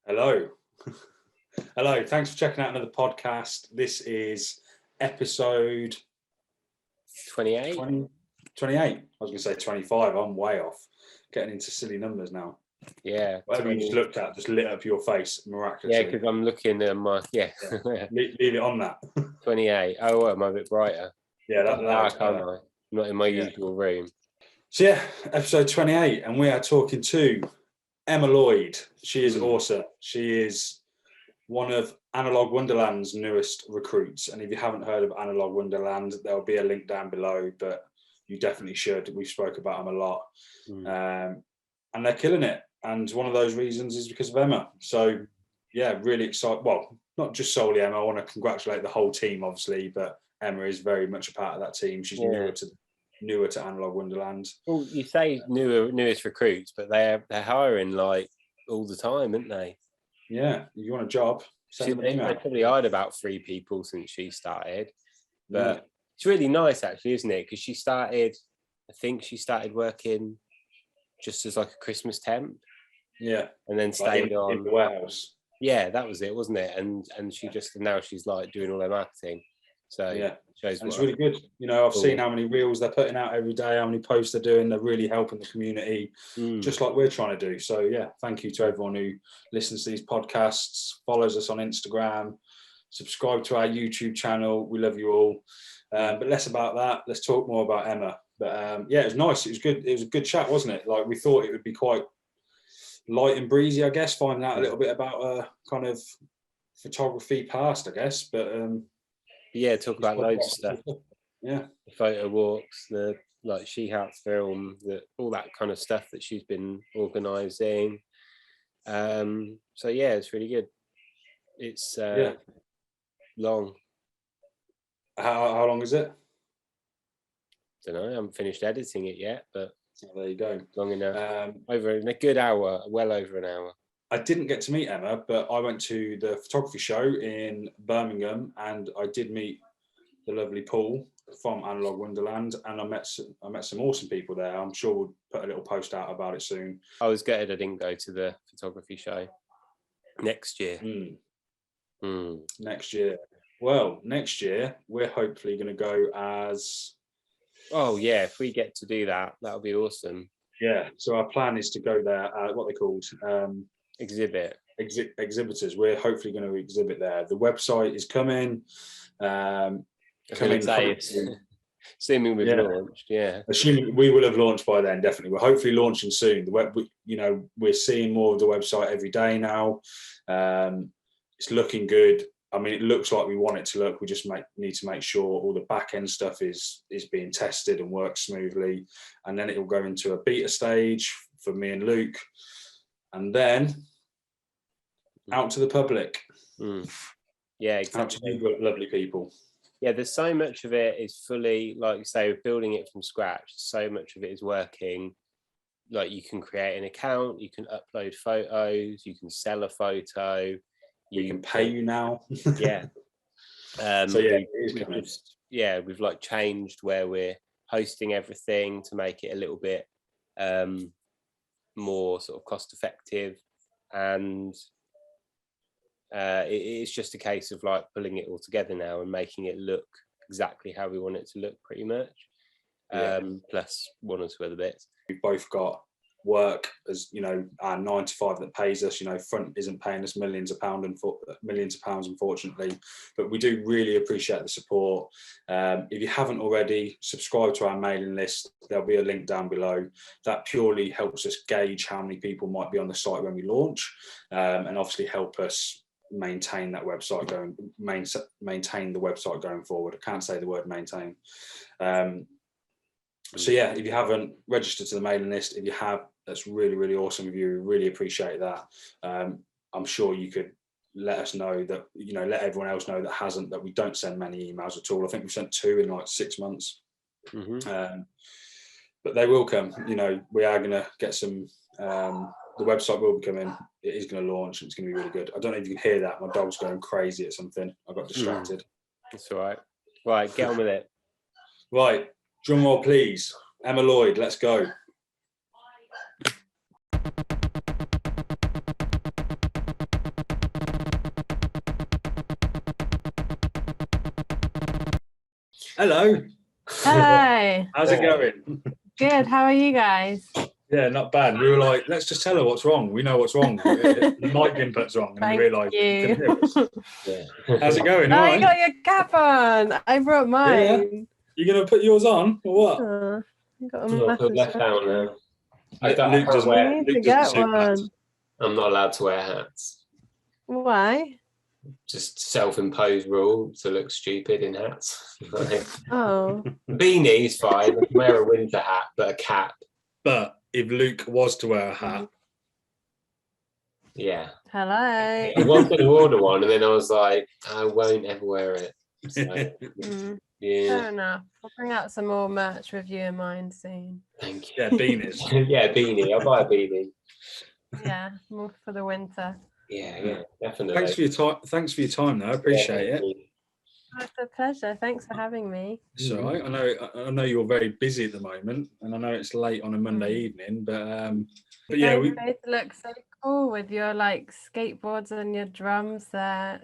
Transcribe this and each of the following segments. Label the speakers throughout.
Speaker 1: Hello. Hello. Thanks for checking out another podcast. This is episode
Speaker 2: 28.
Speaker 1: 28. I was going to say 25. I'm way off. Getting into silly numbers now.
Speaker 2: Yeah.
Speaker 1: Whatever 20. You just looked at just lit up your face miraculously.
Speaker 2: Yeah, because I'm looking at my... Yeah.
Speaker 1: Leave it on that.
Speaker 2: 28. Oh, well, I'm a bit brighter.
Speaker 1: Yeah,
Speaker 2: that dark, aren't I? Not in my usual room.
Speaker 1: So yeah, episode 28, and we are talking to Emma Lloyd. She is awesome. She is one of Analogue Wonderland's newest recruits. And if you haven't heard of Analogue Wonderland, there'll be a link down below, but you definitely should. We've spoke about them a lot. And they're killing it. And one of those reasons is because of Emma. So yeah, really excited. Well, not just solely Emma. I want to congratulate the whole team, obviously, but Emma is very much a part of that team. She's newer to Analogue Wonderland.
Speaker 2: Well, you say newest recruits, but they're hiring like all the time, aren't they?
Speaker 1: Yeah, if you want a job, send them an email.
Speaker 2: They probably hired about 3 people since she started, but it's really nice actually, isn't it? Because I think she started working just as like a Christmas temp.
Speaker 1: Yeah,
Speaker 2: and then stayed on
Speaker 1: in the warehouse.
Speaker 2: Yeah, that was it, wasn't it? And now she's like doing all their marketing. So
Speaker 1: yeah,
Speaker 2: shows
Speaker 1: it's really good. You know, I've seen how many reels they're putting out every day, how many posts they're doing. They're really helping the community, just like we're trying to do. So yeah, thank you to everyone who listens to these podcasts, follows us on Instagram, subscribe to our YouTube channel. We love you all. But less about that. Let's talk more about Emma. But yeah, it was nice. It was good. It was a good chat, wasn't it? Like we thought it would be quite light and breezy, I guess, finding out a little bit about kind of photography past, I guess. But
Speaker 2: yeah, talk about loads of stuff.
Speaker 1: Yeah,
Speaker 2: the photo walks, the like She Hearts film, all that kind of stuff that she's been organising. So yeah, it's really good. It's long.
Speaker 1: How long is it?
Speaker 2: Don't know. I haven't finished editing it yet, but
Speaker 1: there you go.
Speaker 2: Long enough. Over a good hour, well over an hour.
Speaker 1: I didn't get to meet Emma, but I went to the photography show in Birmingham, and I did meet the lovely Paul from Analogue Wonderland, and I met some awesome people there. I'm sure we'll put a little post out about it soon.
Speaker 2: I was gutted I didn't go to the photography show next year.
Speaker 1: Next year. Well, next year we're hopefully going to go as...
Speaker 2: Oh yeah, if we get to do that, that'll be awesome.
Speaker 1: Yeah, so our plan is to go there, what they called? Exhibitors. We're hopefully going to exhibit there. The website is coming.
Speaker 2: Assuming we've launched,
Speaker 1: Assuming we will have launched by then, definitely. We're hopefully launching soon. The web, we're seeing more of the website every day now. It's looking good. I mean, it looks like we want it to look. We just need to make sure all the back end stuff is being tested and works smoothly, and then it will go into a beta stage for me and Luke, and then out to the public.
Speaker 2: Yeah, exactly.
Speaker 1: Out to you, lovely people.
Speaker 2: Yeah, there's so much of it is fully, like you say, building it from scratch. So much of it is working. Like you can create an account, you can upload photos, you can sell a photo.
Speaker 1: We can pay you now.
Speaker 2: Yeah.
Speaker 1: So yeah, it is coming.
Speaker 2: We've like changed where we're hosting everything to make it a little bit more sort of cost effective, and it's just a case of like pulling it all together now and making it look exactly how we want it to look, pretty much. Plus 1 or 2 other bits.
Speaker 1: We've both got work, as you know, our 9 to 5 that pays us. Front isn't paying us millions of pounds, unfortunately, but we do really appreciate the support. If you haven't already, subscribe to our mailing list. There'll be a link down below. That purely helps us gauge how many people might be on the site when we launch, and obviously help us maintain that website maintain the website going forward. I can't say the word maintain. So yeah, if you haven't registered to the mailing list, if you have, that's really, really awesome of you. Really appreciate that. I'm sure you could let us know that, let everyone else know that hasn't, that we don't send many emails at all. I think we've sent 2 in like 6 months. But they will come. We are going to get some, the website will be coming. It is going to launch and it's going to be really good. I don't know if you can hear that. My dog's going crazy at something. I got distracted.
Speaker 2: That's all right. Right, get on with it.
Speaker 1: Right. Drum roll, please. Emma Lloyd, let's go. Hello.
Speaker 3: Hello.
Speaker 1: How's it going?
Speaker 3: Good. How are you guys?
Speaker 1: Yeah, not bad. We were like, let's just tell her what's wrong. We know what's wrong. The mic input's wrong, and
Speaker 3: Thank
Speaker 1: we realised you
Speaker 3: you.
Speaker 1: couldn't hear us.
Speaker 2: Yeah.
Speaker 1: How's it going?
Speaker 3: Oh,
Speaker 1: All
Speaker 3: you
Speaker 1: right.
Speaker 3: got your cap on. I brought mine.
Speaker 1: You gonna put yours on or what?
Speaker 3: You got a
Speaker 2: I'll put
Speaker 3: massive
Speaker 2: left down now. I
Speaker 1: Luke
Speaker 2: can't
Speaker 1: doesn't.
Speaker 2: wear.
Speaker 3: You need
Speaker 1: Luke
Speaker 3: to
Speaker 1: doesn't
Speaker 3: get
Speaker 1: suit hats.
Speaker 3: one.
Speaker 2: I'm not allowed to wear hats.
Speaker 3: Why?
Speaker 2: Just self-imposed rule to look stupid in hats.
Speaker 3: Oh.
Speaker 2: Beanie's fine. I can wear a winter hat, but a cap.
Speaker 1: But if Luke was to wear a hat,
Speaker 2: Yeah.
Speaker 3: Hello.
Speaker 2: I wanted to order one, and then I was like, I won't ever wear it. So, yeah.
Speaker 3: Fair enough. I'll bring out some more merch with you in mind soon.
Speaker 2: Thank you.
Speaker 1: yeah, beanies.
Speaker 2: Yeah, beanie. I'll buy a beanie.
Speaker 3: Yeah, more for the winter.
Speaker 2: Yeah, definitely.
Speaker 1: Thanks for your time. Thanks for your time, though. I appreciate it.
Speaker 3: It's a pleasure. Thanks for having me.
Speaker 1: It's all right. I know you're very busy at the moment, and I know it's late on a Monday evening, but yeah,
Speaker 3: You
Speaker 1: we
Speaker 3: both look so cool with your like skateboards and your drums there.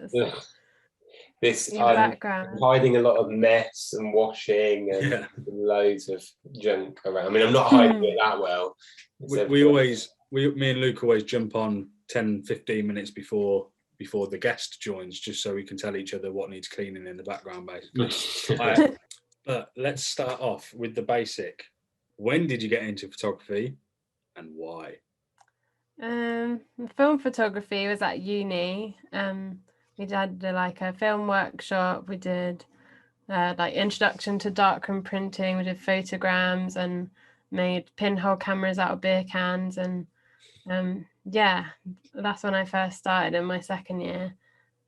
Speaker 2: This
Speaker 3: Your
Speaker 2: I'm
Speaker 3: background.
Speaker 2: hiding a lot of mess and washing and loads of junk around. I mean, I'm not hiding it that well.
Speaker 1: me and Luke always jump on 10-15 minutes before the guest joins, just so we can tell each other what needs cleaning in the background, basically. But let's start off with the basic. When did you get into photography and why?
Speaker 3: Film photography was at uni. We did like a film workshop. We did like introduction to darkroom printing. We did photograms and made pinhole cameras out of beer cans. And yeah, that's when I first started in my second year.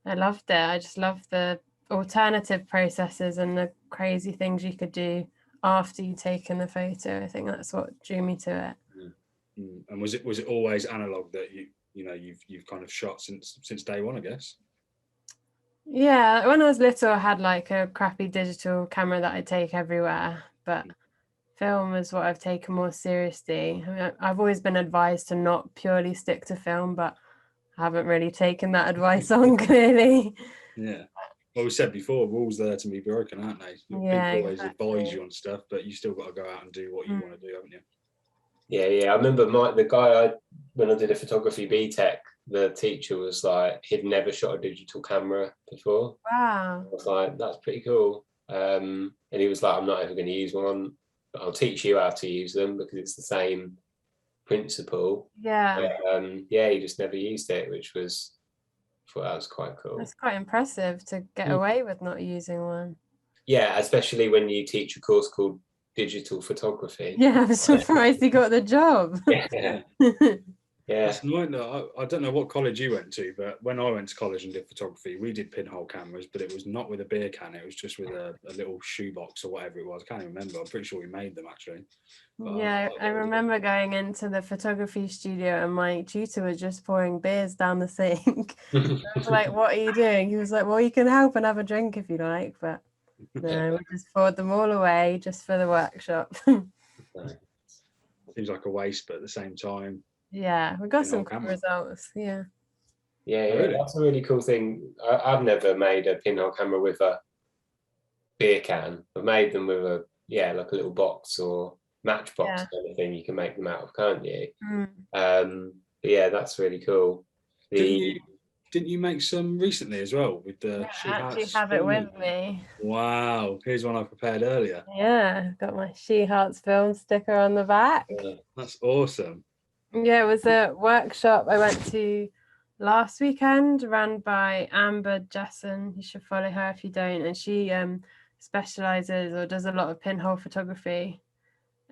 Speaker 3: I loved it. I just loved the alternative processes and the crazy things you could do after you'd taken the photo. I think that's what drew me to it.
Speaker 1: And was it always analog that you've kind of shot since day one, I guess?
Speaker 3: Yeah, when I was little, I had like a crappy digital camera that I'd take everywhere, but film is what I've taken more seriously. I mean, I've always been advised to not purely stick to film, but I haven't really taken that advice on, clearly.
Speaker 1: Yeah. Well, we said before, rules there to be broken, aren't they?
Speaker 3: Yeah,
Speaker 1: people always
Speaker 3: exactly.
Speaker 1: advise you on stuff, but you still got to go out and do what you want to do, haven't you?
Speaker 2: Yeah. I remember the guy when I did a photography BTEC, the teacher was like, he'd never shot a digital camera before.
Speaker 3: Wow.
Speaker 2: I was like, that's pretty cool. And he was like, I'm not ever going to use one. But I'll teach you how to use them because it's the same principle.
Speaker 3: Yeah.
Speaker 2: He just never used it, which was, I thought that was quite cool.
Speaker 3: That's quite impressive to get away with not using one. Yeah,
Speaker 2: especially when you teach a course called digital photography.
Speaker 3: Yeah, I'm surprised he got the job.
Speaker 2: Yeah.
Speaker 1: That's annoying. I don't know what college you went to, but when I went to college and did photography, we did pinhole cameras, but it was not with a beer can. It was just with a little shoebox or whatever it was. I can't even remember. I'm pretty sure we made them, actually. But
Speaker 3: yeah, I remember going into the photography studio and my tutor was just pouring beers down the sink. I was like, what are you doing? He was like, well, you can help and have a drink if you like, but no, we just poured them all away just for the workshop.
Speaker 1: Seems like a waste, but at the same time,
Speaker 3: yeah, we got some cool results. Yeah,
Speaker 2: really? That's a really cool thing. I've never made a pinhole camera with a beer can. I've made them with like a little box or matchbox kind of thing. You can make them out of, can't you? But yeah, that's really cool.
Speaker 1: Didn't you make some recently as well with the
Speaker 3: I actually have it with me.
Speaker 1: Wow, here's one I prepared earlier.
Speaker 3: Yeah, got my She Hearts film sticker on the back.
Speaker 1: That's awesome.
Speaker 3: Yeah, it was a workshop I went to last weekend, run by Amber Jessen. You should follow her if you don't. And she specializes or does a lot of pinhole photography.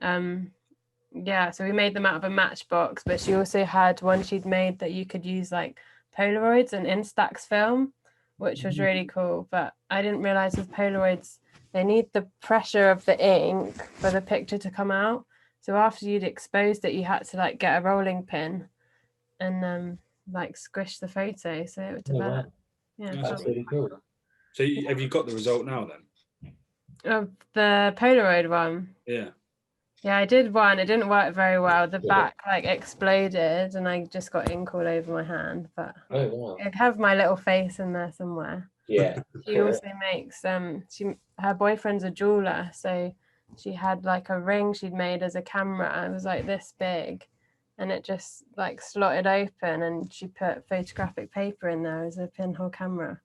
Speaker 3: Yeah, so we made them out of a matchbox, but she also had one she'd made that you could use like Polaroids and Instax film, which was really cool. But I didn't realize with Polaroids, they need the pressure of the ink for the picture to come out. So after you'd exposed it, you had to like get a rolling pin and like squish the photo so it would develop. Yeah,
Speaker 2: that's really cool.
Speaker 1: So have you got the result now then?
Speaker 3: Of the Polaroid one?
Speaker 1: Yeah.
Speaker 3: Yeah, I did one. It didn't work very well. The back like exploded and I just got ink all over my hand. But I have my little face in there somewhere.
Speaker 2: Yeah.
Speaker 3: She also makes her boyfriend's a jeweler, so she had like a ring she'd made as a camera. It was like this big, and it just like slotted open, and she put photographic paper in there as a pinhole camera.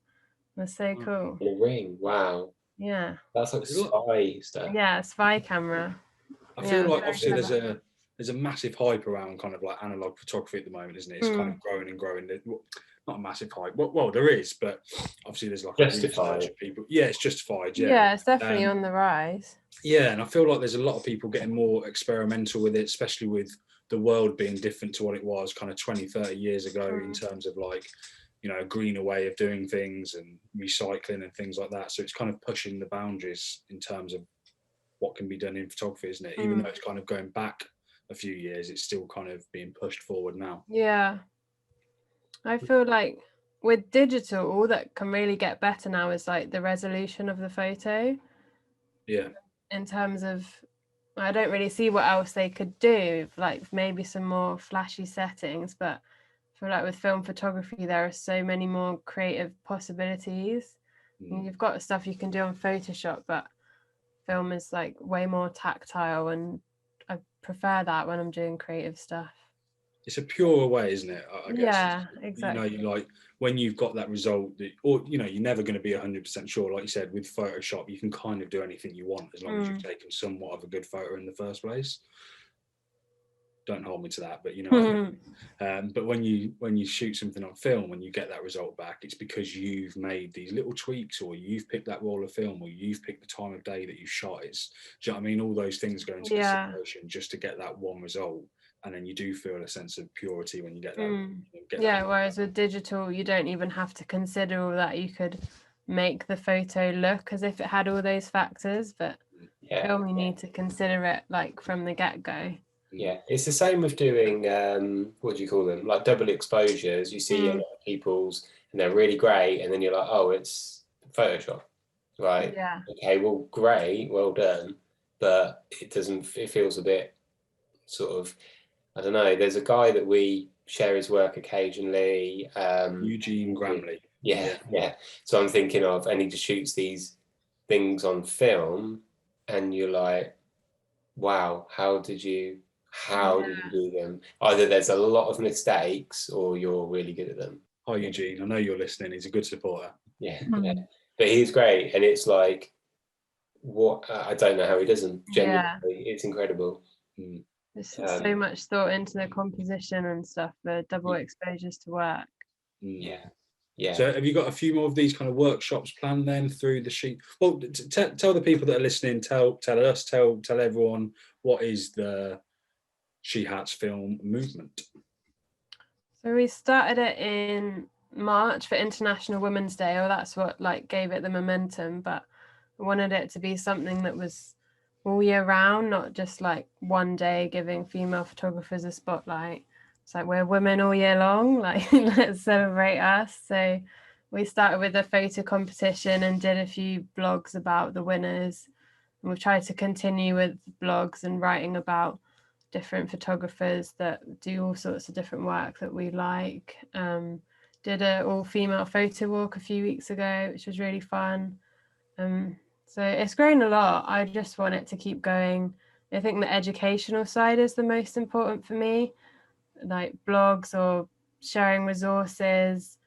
Speaker 3: It was so cool.
Speaker 2: A ring. Wow.
Speaker 3: Yeah.
Speaker 2: That's like spy stuff.
Speaker 3: Yeah, spy camera.
Speaker 1: I feel
Speaker 3: Yeah,
Speaker 1: like
Speaker 3: very
Speaker 1: obviously
Speaker 3: clever.
Speaker 1: there's a massive hype around kind of like analog photography at the moment, isn't it? It's kind of growing and growing. Not a massive hype. Well, there is, but obviously there's like
Speaker 2: Justified.
Speaker 1: a research of people. Yeah, it's justified.
Speaker 3: Yeah, it's definitely on the rise.
Speaker 1: Yeah, and I feel like there's a lot of people getting more experimental with it, especially with the world being different to what it was kind of 20, 30 years ago in terms of like, you know, a greener way of doing things and recycling and things like that. So it's kind of pushing the boundaries in terms of what can be done in photography, isn't it? Even though it's kind of going back a few years, it's still kind of being pushed forward now.
Speaker 3: Yeah. I feel like with digital, all that can really get better now is like the resolution of the photo.
Speaker 1: Yeah.
Speaker 3: In terms of, I don't really see what else they could do, like maybe some more flashy settings, but I feel like with film photography, there are so many more creative possibilities. You've got stuff you can do on Photoshop, but film is like way more tactile, and I prefer that when I'm doing creative stuff.
Speaker 1: It's a purer way, isn't it? I guess.
Speaker 3: Yeah, exactly.
Speaker 1: You know, you like when you've got that result, or you know, you're never going to be 100% sure. Like you said, with Photoshop, you can kind of do anything you want as long as you've taken somewhat of a good photo in the first place. Don't hold me to that, but you know what I mean. But when you shoot something on film, when you get that result back, it's because you've made these little tweaks, or you've picked that roll of film, or you've picked the time of day that you shot. It's, do you know what I mean? All those things go into consideration just to get that one result. And then you do feel a sense of purity when you get that.
Speaker 3: Whereas with digital, you don't even have to consider all that. You could make the photo look as if it had all those factors, but film, you need to consider it like from the get-go.
Speaker 2: Yeah, it's the same with doing what do you call them, like double exposures. You see a lot of people's and they're really great, and then you're like, oh, it's Photoshop, right?
Speaker 3: Yeah.
Speaker 2: Okay, well, great, well done, but it feels a bit sort of, I don't know. There's a guy that we share his work occasionally.
Speaker 1: Eugene Gramley.
Speaker 2: Yeah. So I'm thinking of, and he just shoots these things on film, and you're like, wow, how did you do them? Either there's a lot of mistakes, or you're really good at them.
Speaker 1: Hi, Eugene. I know you're listening. He's a good supporter.
Speaker 2: Yeah. But he's great, and it's like, what I don't know how he does them. Genuinely, it's incredible.
Speaker 3: There's so much thought into the composition and stuff, the double exposures to work.
Speaker 2: Yeah.
Speaker 1: So have you got a few more of these kind of workshops planned then through the sheet? Well, tell the people that are listening, tell us, tell everyone, what is the She Hats film movement?
Speaker 3: So we started it in March for International Women's Day, or that's what like gave it the momentum, but I wanted it to be something that was all year round, not just like one day giving female photographers a spotlight. It's like, we're women all year long, like let's celebrate us. So we started with a photo competition and did a few blogs about the winners, and we've tried to continue with blogs and writing about different photographers that do all sorts of different work that we like. Did a all-female photo walk a few weeks ago, which was really fun. So it's grown a lot. I just want it to keep going. I think the educational side is the most important for me, like blogs or sharing resources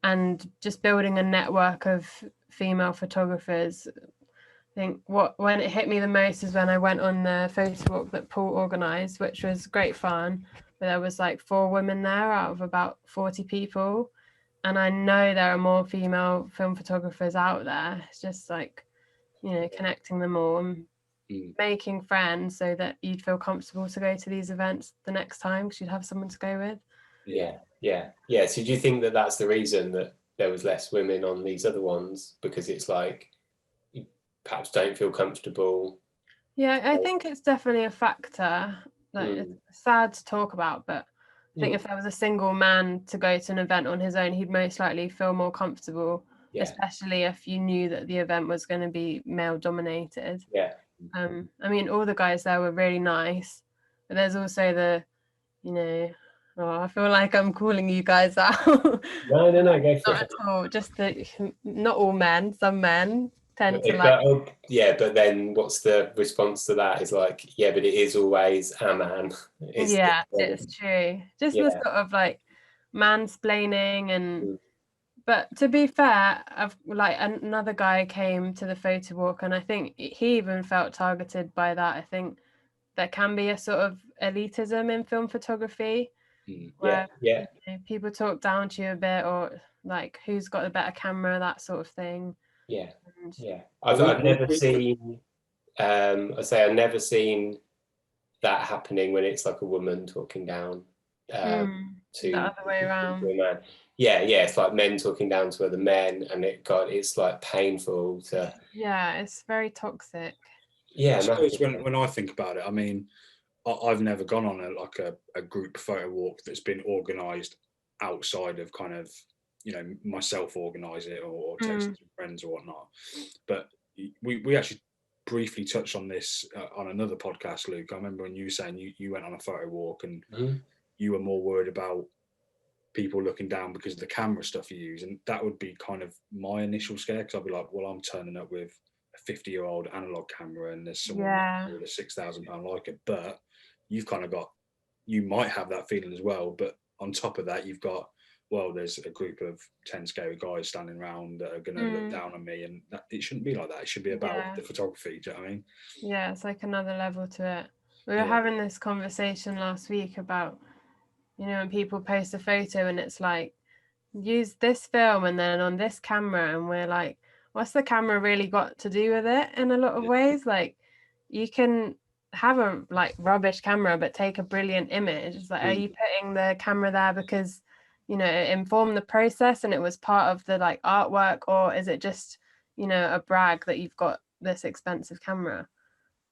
Speaker 3: and just building a network of female photographers. I think when it hit me the most is when I went on the photo walk that Paul organised, which was great fun. But there was like 4 women there out of about 40 people. And I know there are more female film photographers out there. It's just like, you know, connecting them all and making friends so that you'd feel comfortable to go to these events the next time because you'd have someone to go with.
Speaker 2: Yeah. So do you think that that's the reason that there was less women on these other ones, because it's like you perhaps don't feel comfortable?
Speaker 3: Yeah, I think it's definitely a factor. Like it's sad to talk about, but I think if there was a single man to go to an event on his own, he'd most likely feel more comfortable, especially if you knew that the event was going to be male dominated. I mean, all the guys there were really nice, but there's also the, you know, I feel like I'm calling you guys out.
Speaker 2: No, go for
Speaker 3: Not
Speaker 2: it.
Speaker 3: at all. Just that not all men. Some men tend to
Speaker 2: But then what's the response to that? Is like, yeah, but it is always a man.
Speaker 3: It's true. Just the sort of like mansplaining and. But to be fair, another guy came to the photo walk, and I think he even felt targeted by that. I think there can be a sort of elitism in film photography, where people talk down to you a bit, or like who's got the better camera, that sort of thing.
Speaker 2: I've never seen. I've never seen that happening when it's like a woman talking down to
Speaker 3: the other way around.
Speaker 2: To a man. It's like men talking down to other men, and it's like painful to.
Speaker 3: Yeah, it's very toxic.
Speaker 1: Yeah, I suppose when I think about it, I mean, I've never gone on a group photo walk that's been organised outside of kind of, you know, myself organise it or take some friends or whatnot. But we actually briefly touched on this on another podcast, Luke. I remember when you were saying you went on a photo walk and you were more worried about people looking down because of the camera stuff you use, and that would be kind of my initial scare, because I'd be like, well, I'm turning up with a 50-year-old analog camera and there's someone with a £6,000 Leica. But you've kind of got, you might have that feeling as well, but on top of that you've got, well, there's a group of 10 scary guys standing around that are going to look down on me, and that, it shouldn't be like that. It should be about the photography. Do you know what I mean? Yeah,
Speaker 3: it's like another level to it. We were having this conversation last week about, you know, when people post a photo and it's like, use this film and then on this camera, and we're like, what's the camera really got to do with it? In a lot of ways, like, you can have a like rubbish camera but take a brilliant image. It's like, are you putting the camera there because, you know, it informed the process and it was part of the like artwork, or is it just, you know, a brag that you've got this expensive camera?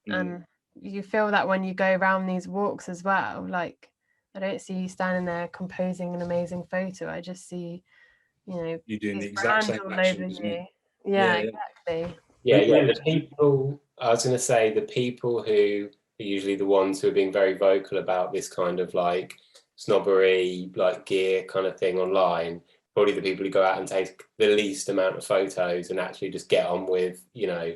Speaker 3: And you feel that when you go around these walks as well. Like, I don't see you standing there composing an amazing photo. I just see, you know,
Speaker 1: you're doing the exact same action, isn't it?
Speaker 3: Exactly.
Speaker 2: The people, I was going to say, the people who are usually the ones who are being very vocal about this kind of like snobbery, like gear kind of thing online, probably the people who go out and take the least amount of photos and actually just get on with, you know,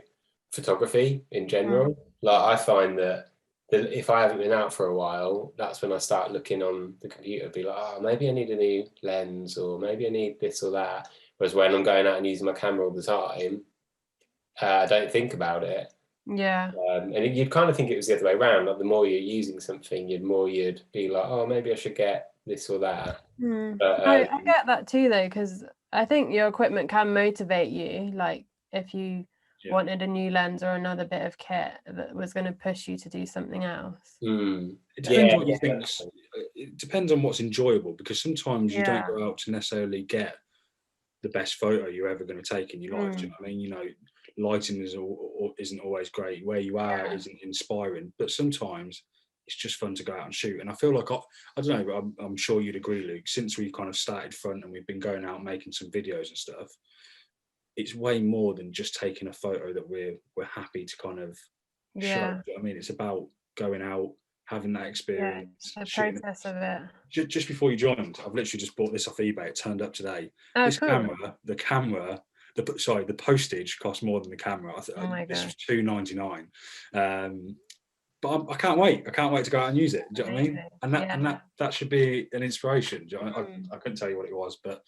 Speaker 2: photography in general. Like, I find that if I haven't been out for a while, that's when I start looking on the computer, be like, oh, maybe I need a new lens, or maybe I need this or that. Whereas when I'm going out and using my camera all the time, I don't think about it. And you'd kind of think it was the other way around. Like, the more you're using something, the more you'd be like, oh, maybe I should get this or that.
Speaker 3: But, I get that too, though, because I think your equipment can motivate you. Like, if you wanted a new lens or another bit of kit that was going to push you to do something else.
Speaker 1: It depends what you think. It depends on what's enjoyable, because sometimes you don't go out to necessarily get the best photo you're ever going to take in your life. Do you know what I mean? You know, lighting isn't always great. Where you are isn't inspiring, but sometimes it's just fun to go out and shoot. And I feel like, I don't know, but I'm sure you'd agree, Luke, since we've kind of started front and we've been going out making some videos and stuff, it's way more than just taking a photo that we're happy to kind of show. Do you know what I mean? It's about going out, having that experience,
Speaker 3: the process of it.
Speaker 1: Just before you joined, I've literally just bought this off eBay. It turned up today. This cool. The postage cost more than the camera. This was $2.99. But I can't wait. I can't wait to go out and use it. Do you know what I mean? And that should be an inspiration. Do you know? I couldn't tell you what it was, but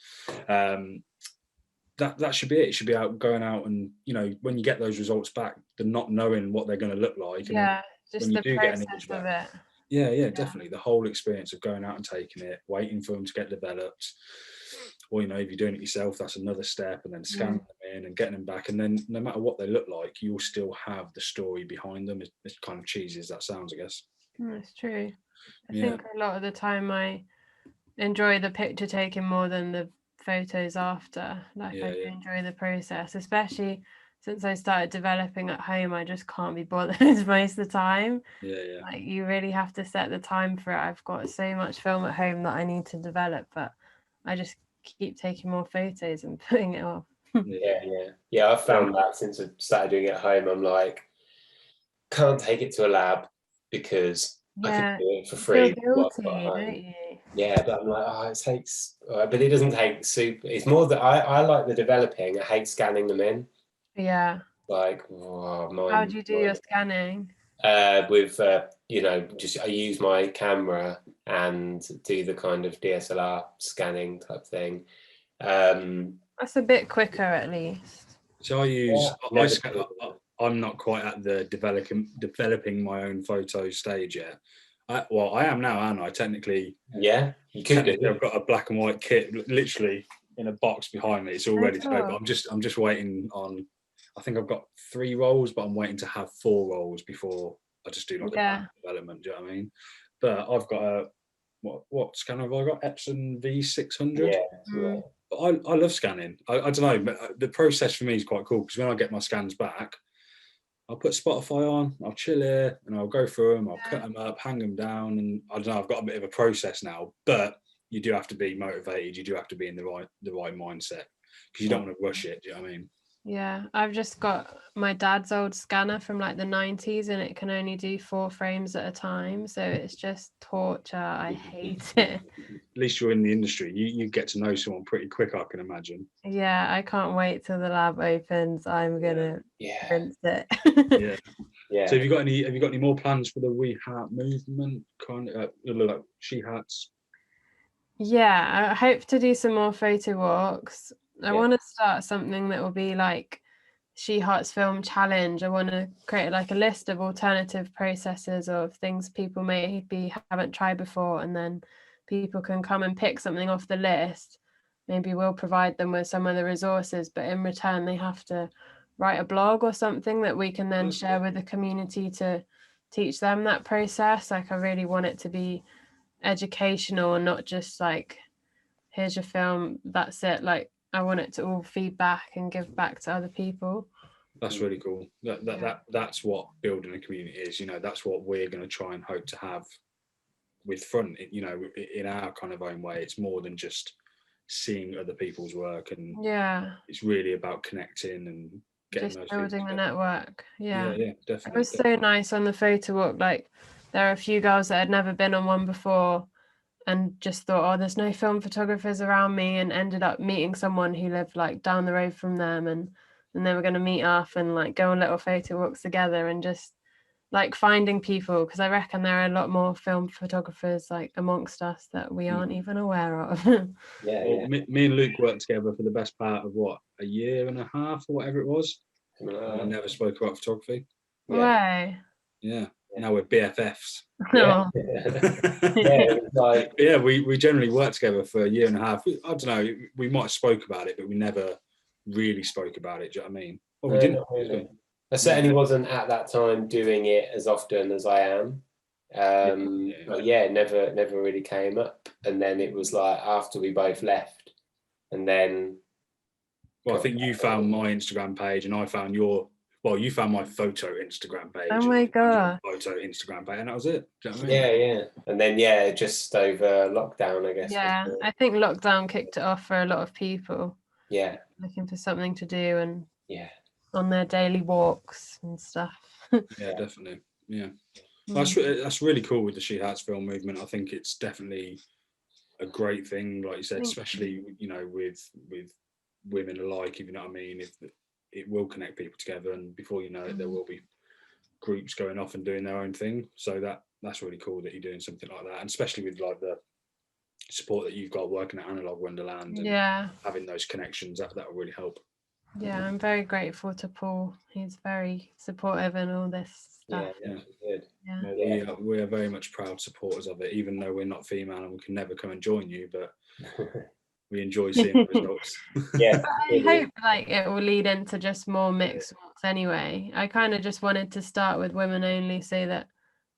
Speaker 1: that should be it. It should be going out and, you know, when you get those results back, the not knowing what they're going to look like.
Speaker 3: Just the process of it.
Speaker 1: Yeah, definitely. The whole experience of going out and taking it, waiting for them to get developed. Or, you know, if you're doing it yourself, that's another step, and then scanning them in and getting them back. And then no matter what they look like, you'll still have the story behind them. It's kind of cheesy as that sounds, I guess.
Speaker 3: That's true. I think a lot of the time I enjoy the picture taking more than the photos after. Like, I do enjoy the process, especially since I started developing at home. I just can't be bothered most of the time. Like, you really have to set the time for it. I've got so much film at home that I need to develop, but I just keep taking more photos and putting it off.
Speaker 2: I've found that since I started doing it at home, I'm like, can't take it to a lab because I can do it for free.
Speaker 3: Feel guilty, don't you?
Speaker 2: Yeah, but I'm like, oh, it takes, but it doesn't take super. It's more that I like the developing. I hate scanning them in.
Speaker 3: Yeah.
Speaker 2: Like, oh,
Speaker 3: How do you do your scanning?
Speaker 2: With just I use my camera and do the kind of DSLR scanning type thing.
Speaker 3: That's a bit quicker, at least.
Speaker 1: So I'm not quite at the developing my own photo stage yet. I am now, aren't I? Technically,
Speaker 2: yeah, you could do.
Speaker 1: I've got a black and white kit, literally in a box behind me. It's all ready to go. But I'm just waiting on. I think I've got 3 rolls, but I'm waiting to have 4 rolls before I just do like the development. Do you know what I mean? But I've got a what scanner have I got? Epson V600.
Speaker 2: Yeah.
Speaker 1: But I love scanning. I don't know, but the process for me is quite cool because when I get my scans back, I'll put Spotify on, I'll chill here, and I'll go through them, I'll cut them up, hang them down, and I don't know, I've got a bit of a process now, but you do have to be motivated, you do have to be in the right mindset, because you don't want to rush it, do you know what I mean?
Speaker 3: Yeah, I've just got my dad's old scanner from like the 90s, and it can only do 4 frames at a time, so it's just torture. I hate it.
Speaker 1: At least you're in the industry, you get to know someone pretty quick, I can imagine.
Speaker 3: Yeah, I can't wait till the lab opens. I'm gonna rinse it.
Speaker 1: Yeah. So have you got any more plans for the We Hat movement, kind of like She Hats?
Speaker 3: Yeah, I hope to do some more photo walks. I want to start something that will be like She Hearts Film Challenge. I want to create like a list of alternative processes of things people maybe haven't tried before, and then people can come and pick something off the list. Maybe we'll provide them with some of the resources, but in return they have to write a blog or something that we can then share with the community to teach them that process. Like, I really want it to be educational and not just like, here's your film, that's it. Like, I want it to all feed back and give back to other people.
Speaker 1: That's really cool. That's what building a community is. You know, that's what we're going to try and hope to have with Front. You know, in our kind of own way, it's more than just seeing other people's work, and it's really about connecting and getting
Speaker 3: just
Speaker 1: those
Speaker 3: building the network.
Speaker 1: Yeah, definitely.
Speaker 3: It was so nice on the photo walk. Like, there are a few girls that had never been on one before and just thought, oh, there's no film photographers around me, and ended up meeting someone who lived like down the road from them, and they were going to meet up and like go on little photo walks together, and just like finding people, because I reckon there are a lot more film photographers like amongst us that we aren't even aware of.
Speaker 1: Me and Luke worked together for the best part of a year and a half or whatever it was. We never spoke about photography.
Speaker 3: Why?
Speaker 1: Yeah. Now we're BFFs.
Speaker 3: No.
Speaker 1: We generally worked together for a year and a half. I don't know, we might have spoke about it, but we never really spoke about it. Do you know what I mean? Well, we didn't.
Speaker 2: Really. I certainly wasn't at that time doing it as often as I am. But never really came up. And then it was like after we both left, and then.
Speaker 1: Well, I think you found my Instagram page, and I found you found my photo Instagram page.
Speaker 3: Oh my god!
Speaker 1: Photo Instagram page, and that was it. Do you know what I
Speaker 2: mean? And then just over lockdown, I guess.
Speaker 3: Yeah, I think lockdown kicked it off for a lot of people.
Speaker 2: Yeah,
Speaker 3: looking for something to do and on their daily walks and stuff.
Speaker 1: Yeah, definitely. Yeah, that's really cool with the She Hats film movement. I think it's definitely a great thing, like you said, especially with women alike. If you know what I mean, if it will connect people together, and before you know it, there will be groups going off and doing their own thing. So that's really cool that you're doing something like that, and especially with like the support that you've got working at Analogue Wonderland and having those connections, that will really help.
Speaker 3: Yeah, I'm very grateful to Paul. He's very supportive in all this stuff.
Speaker 1: Well, we are very much proud supporters of it, even though we're not female and we can never come and join you, but we enjoy seeing the results.
Speaker 3: I hope like it will lead into just more mixed walks anyway. I kind of just wanted to start with women only so that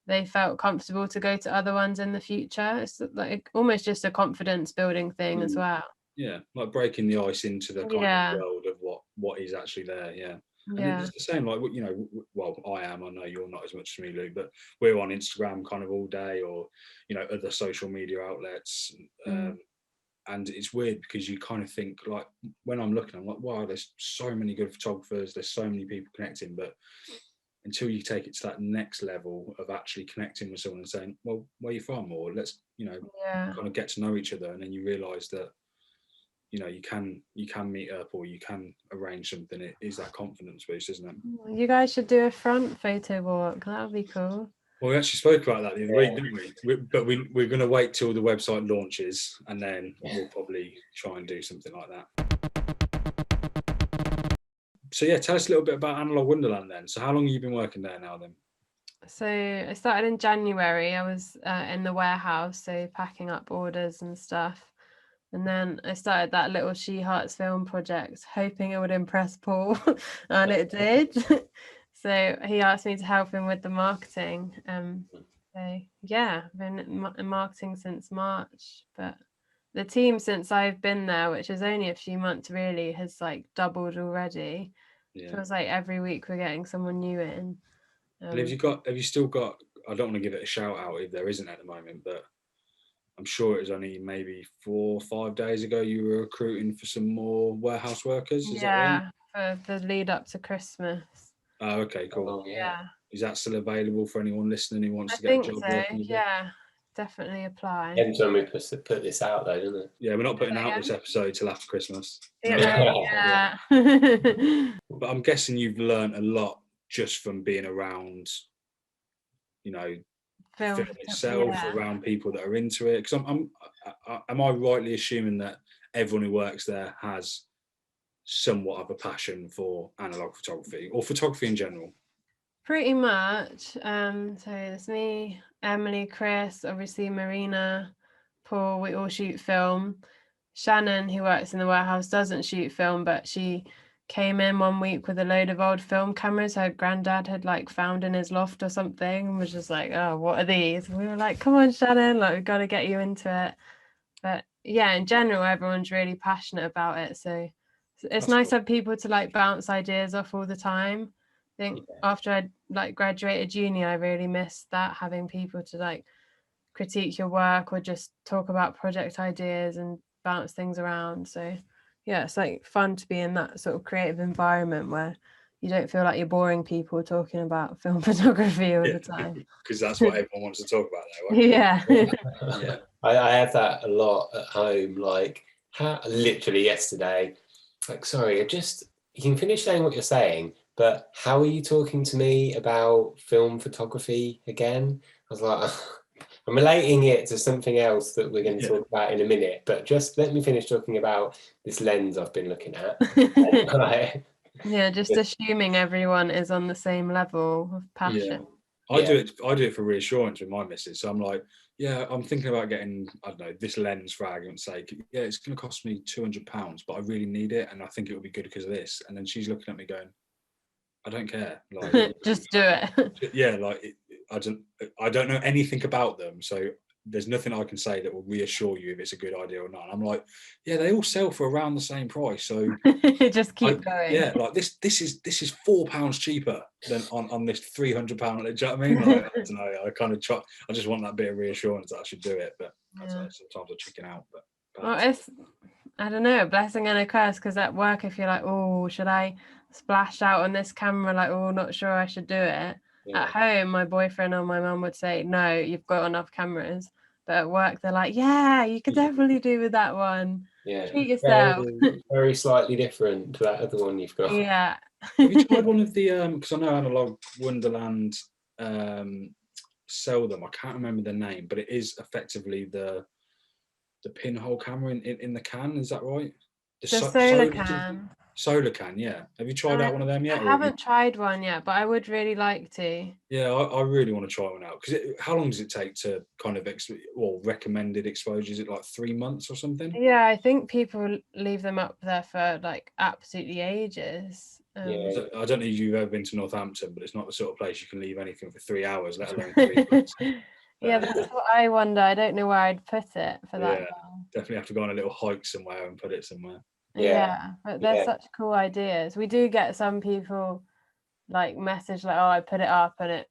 Speaker 3: they felt comfortable to go to other ones in the future. It's like almost just a confidence building thing as well.
Speaker 1: Yeah, like breaking the ice into the kind of world of what is actually there. And it's the same, like, well, I know you're not as much as me, Luke, but we're on Instagram kind of all day, or other social media outlets. And it's weird because you kind of think, like, when I'm looking, I'm like, wow, there's so many good photographers, there's so many people connecting, but until you take it to that next level of actually connecting with someone and saying, well, where are you from? Or let's, kind of get to know each other. And then you realise that, you can meet up or you can arrange something. It is that confidence boost, isn't it?
Speaker 3: You guys should do a front photo walk. That would be cool.
Speaker 1: Well, we actually spoke about that the other week, didn't we? But we're going to wait till the website launches, and then we'll probably try and do something like that. So yeah, tell us a little bit about Analogue Wonderland then. So how long have you been working there now then?
Speaker 3: So I started in January. I was in the warehouse, so packing up orders and stuff. And then I started that little She Hearts film project, hoping it would impress Paul, and it did. So he asked me to help him with the marketing. So yeah, I've been in marketing since March, but the team since I've been there, which is only a few months really, has like doubled already.
Speaker 1: Yeah.
Speaker 3: Feels like every week we're getting someone new in.
Speaker 1: And have you still got, I don't want to give it a shout out if there isn't at the moment, but I'm sure it was only maybe 4 or 5 days ago you were recruiting for some more warehouse workers, is that right?
Speaker 3: Yeah, for the lead up to Christmas.
Speaker 1: Oh, okay, cool.
Speaker 2: Oh, yeah.
Speaker 1: Is that still available for anyone listening who wants
Speaker 3: I
Speaker 1: to get a
Speaker 3: think
Speaker 1: job
Speaker 3: so,
Speaker 1: working with you?
Speaker 3: yeah. Definitely apply.
Speaker 2: Depends when we put this out though, doesn't it?
Speaker 1: Yeah, we're not putting out this episode till after Christmas.
Speaker 3: Yeah.
Speaker 1: But I'm guessing you've learned a lot just from being around, film itself, around people that are into it. Because am I rightly assuming that everyone who works there has somewhat of a passion for analog photography or photography in general?
Speaker 3: Pretty much. So there's me, Emily, Chris, obviously Marina, Paul, we all shoot film. Shannon, who works in the warehouse, doesn't shoot film, but she came in one week with a load of old film cameras her granddad had like found in his loft or something, and was just like, oh, what are these? And we were like, come on, Shannon, like we've got to get you into it. But yeah, in general, everyone's really passionate about it. So it's nice to have people to like bounce ideas off all the time. I think after I like graduated uni, I really missed that, having people to like critique your work or just talk about project ideas and bounce things around. So yeah, it's like fun to be in that sort of creative environment where you don't feel like you're boring people talking about film photography all the time.
Speaker 1: Because that's what everyone wants to talk about there, right?
Speaker 3: Yeah.
Speaker 2: I have that a lot at home. Like, literally yesterday, like, sorry, you can finish saying what you're saying, but how are you talking to me about film photography again? I was like, I'm relating it to something else that we're going to talk about in a minute, but just let me finish talking about this lens I've been looking at.
Speaker 3: Yeah, just assuming everyone is on the same level of passion.
Speaker 1: I do it for reassurance with my missus. So I'm like, yeah, I'm thinking about getting, I don't know, this lens for argument's sake. Yeah, it's going to cost me £200, but I really need it, and I think it would be good because of this. And then she's looking at me going, I don't care. Like,
Speaker 3: just do it.
Speaker 1: Yeah, like I don't know anything about them, so there's nothing I can say that will reassure you if it's a good idea or not. And I'm like, yeah, they all sell for around the same price, so
Speaker 3: just keep going.
Speaker 1: Yeah, like this is £4 cheaper than on this £300. Do you know what I mean? Like, I don't know. I kind of try. I just want that bit of reassurance that I should do it, but I don't know, sometimes I chicken out. But
Speaker 3: well, it's, I don't know, a blessing and a curse, because at work, if you're like, oh, should I splash out on this camera? Like, oh, not sure I should do it. Yeah. At home, my boyfriend or my mum would say, no, you've got enough cameras. But at work, they're like, yeah, you could definitely do with that one.
Speaker 2: Yeah,
Speaker 3: treat yourself.
Speaker 2: Very slightly different to that other one you've got.
Speaker 3: Yeah.
Speaker 1: Have you tried one of the because I know Analogue Wonderland sell them. I can't remember the name, but it is effectively the pinhole camera in the can. Is that right?
Speaker 3: The solar can.
Speaker 1: Solar can, yeah. Have you tried out one of them yet?
Speaker 3: I haven't tried one yet, but I would really like to.
Speaker 1: Yeah, I really want to try one out, because how long does it take to kind of recommended exposure? Is it like 3 months or something?
Speaker 3: Yeah, I think people leave them up there for like absolutely ages.
Speaker 1: I don't know if you've ever been to Northampton, but it's not the sort of place you can leave anything for 3 hours, let alone 3 months.
Speaker 3: Yeah, that's what I wonder. I don't know where I'd put it for that long.
Speaker 1: Definitely have to go on a little hike somewhere and put it somewhere.
Speaker 3: Yeah, but they're such cool ideas. We do get some people like message like, oh, I put it up and it,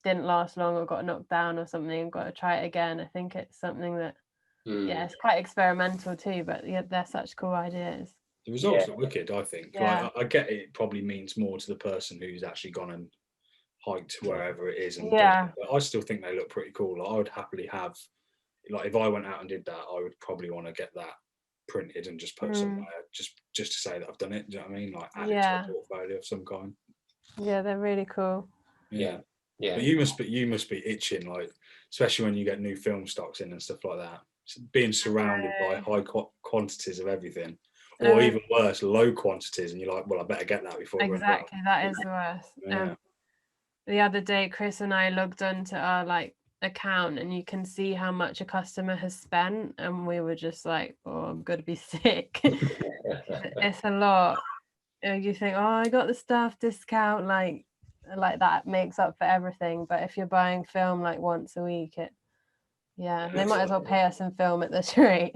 Speaker 3: didn't last long or got knocked down or something, got to try it again. I think it's something that, it's quite experimental too, but yeah, they're such cool ideas.
Speaker 1: The results look wicked, I think.
Speaker 3: Yeah.
Speaker 1: Like, I get it probably means more to the person who's actually gone and hiked wherever it is and
Speaker 3: Yeah.
Speaker 1: done it, but I still think they look pretty cool. Like, I would happily have, like, if I went out and did that, I would probably want to get that printed and just put somewhere, just to say that I've done it. Do you know what I mean? Like, add it to a portfolio of some kind.
Speaker 3: Yeah, they're really cool.
Speaker 2: Yeah.
Speaker 1: But you must be itching, like, especially when you get new film stocks in and stuff like that. Being surrounded by high quantities of everything, or even worse, low quantities, and you're like, well, I better get that before.
Speaker 3: Exactly, that is the worst.
Speaker 1: Yeah.
Speaker 3: The other day, Chris and I logged onto our like account, and you can see how much a customer has spent, and we were just like, "Oh, I'm gonna be sick." It's a lot. You think, "Oh, I got the staff discount," like that makes up for everything. But if you're buying film like once a week, they might as well pay us in film at this rate.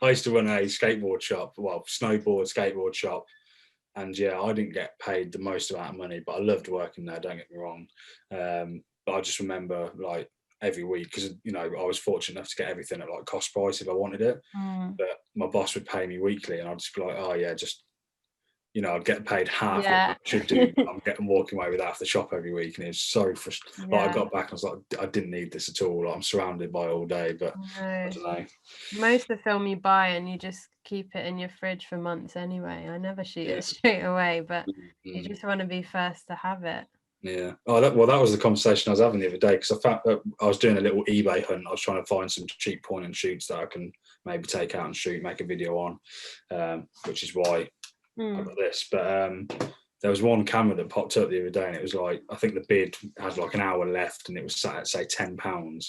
Speaker 1: I used to run a skateboard shop, skateboard shop, and I didn't get paid the most amount of money, but I loved working there, don't get me wrong. But I just remember, like, every week, because I was fortunate enough to get everything at like cost price if I wanted it, but my boss would pay me weekly, and I'd just be like, oh yeah, just I'd get paid half what I should do. I'm walking away with half the shop every week, and it's so frustrating. Like, I got back and I was like, I didn't need this at all. Like, I'm surrounded by it all day, but I don't know.
Speaker 3: Most of the film you buy and you just keep it in your fridge for months anyway. I never shoot it straight away, but you just want to be first to have it.
Speaker 1: Yeah. Oh, that was the conversation I was having the other day, because I found that I was doing a little eBay hunt. I was trying to find some cheap point and shoots that I can maybe take out and shoot, make a video on, which is why I got this. But there was one camera that popped up the other day, and it was like, I think the bid had like an hour left, and it was sat at, say, £10.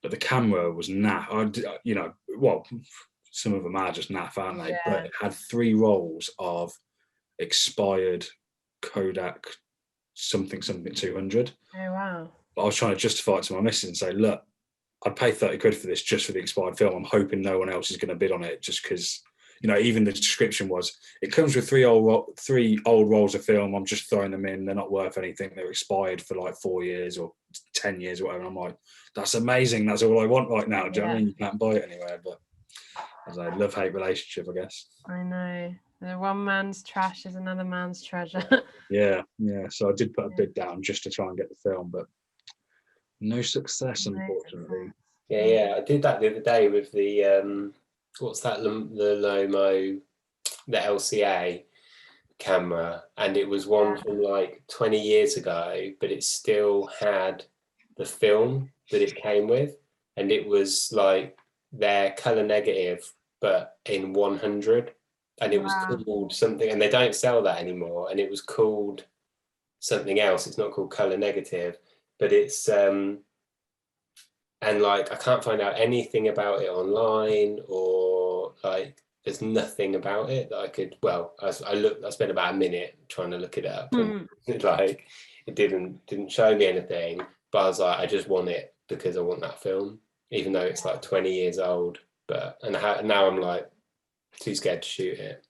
Speaker 1: But the camera was naff. Some of them are just naff, aren't they? But it had 3 rolls of expired Kodak something 200.
Speaker 3: Oh wow.
Speaker 1: But I was trying to justify it to my missus and say, look, I'd pay 30 quid for this just for the expired film. I'm hoping no one else is going to bid on it, just because, even the description was, it comes with 3 old rolls of film. I'm just throwing them in. They're not worth anything. They're expired for like 4 years or 10 years or whatever. And I'm like, that's amazing. That's all I want right now. Do you know what I mean? You can't buy it anywhere. But as a love-hate relationship, I guess.
Speaker 3: I know. The one man's trash is another man's treasure.
Speaker 1: Yeah. So I did put a bid down just to try and get the film, but no success, unfortunately.
Speaker 2: Yeah. I did that the other day with the what's that? The Lomo, the LCA camera, and it was one from like 20 years ago, but it still had the film that it came with, and it was like their color negative, but in 100. And it was called something, and they don't sell that anymore. And it was called something else. It's not called color negative, but it's and like I can't find out anything about it online, or like there's nothing about it that I could. Well, I spent about a minute trying to look it up, and like it didn't show me anything. But I was like, I just want it because I want that film, even though it's like 20 years old. But now I'm like, too scared to shoot it.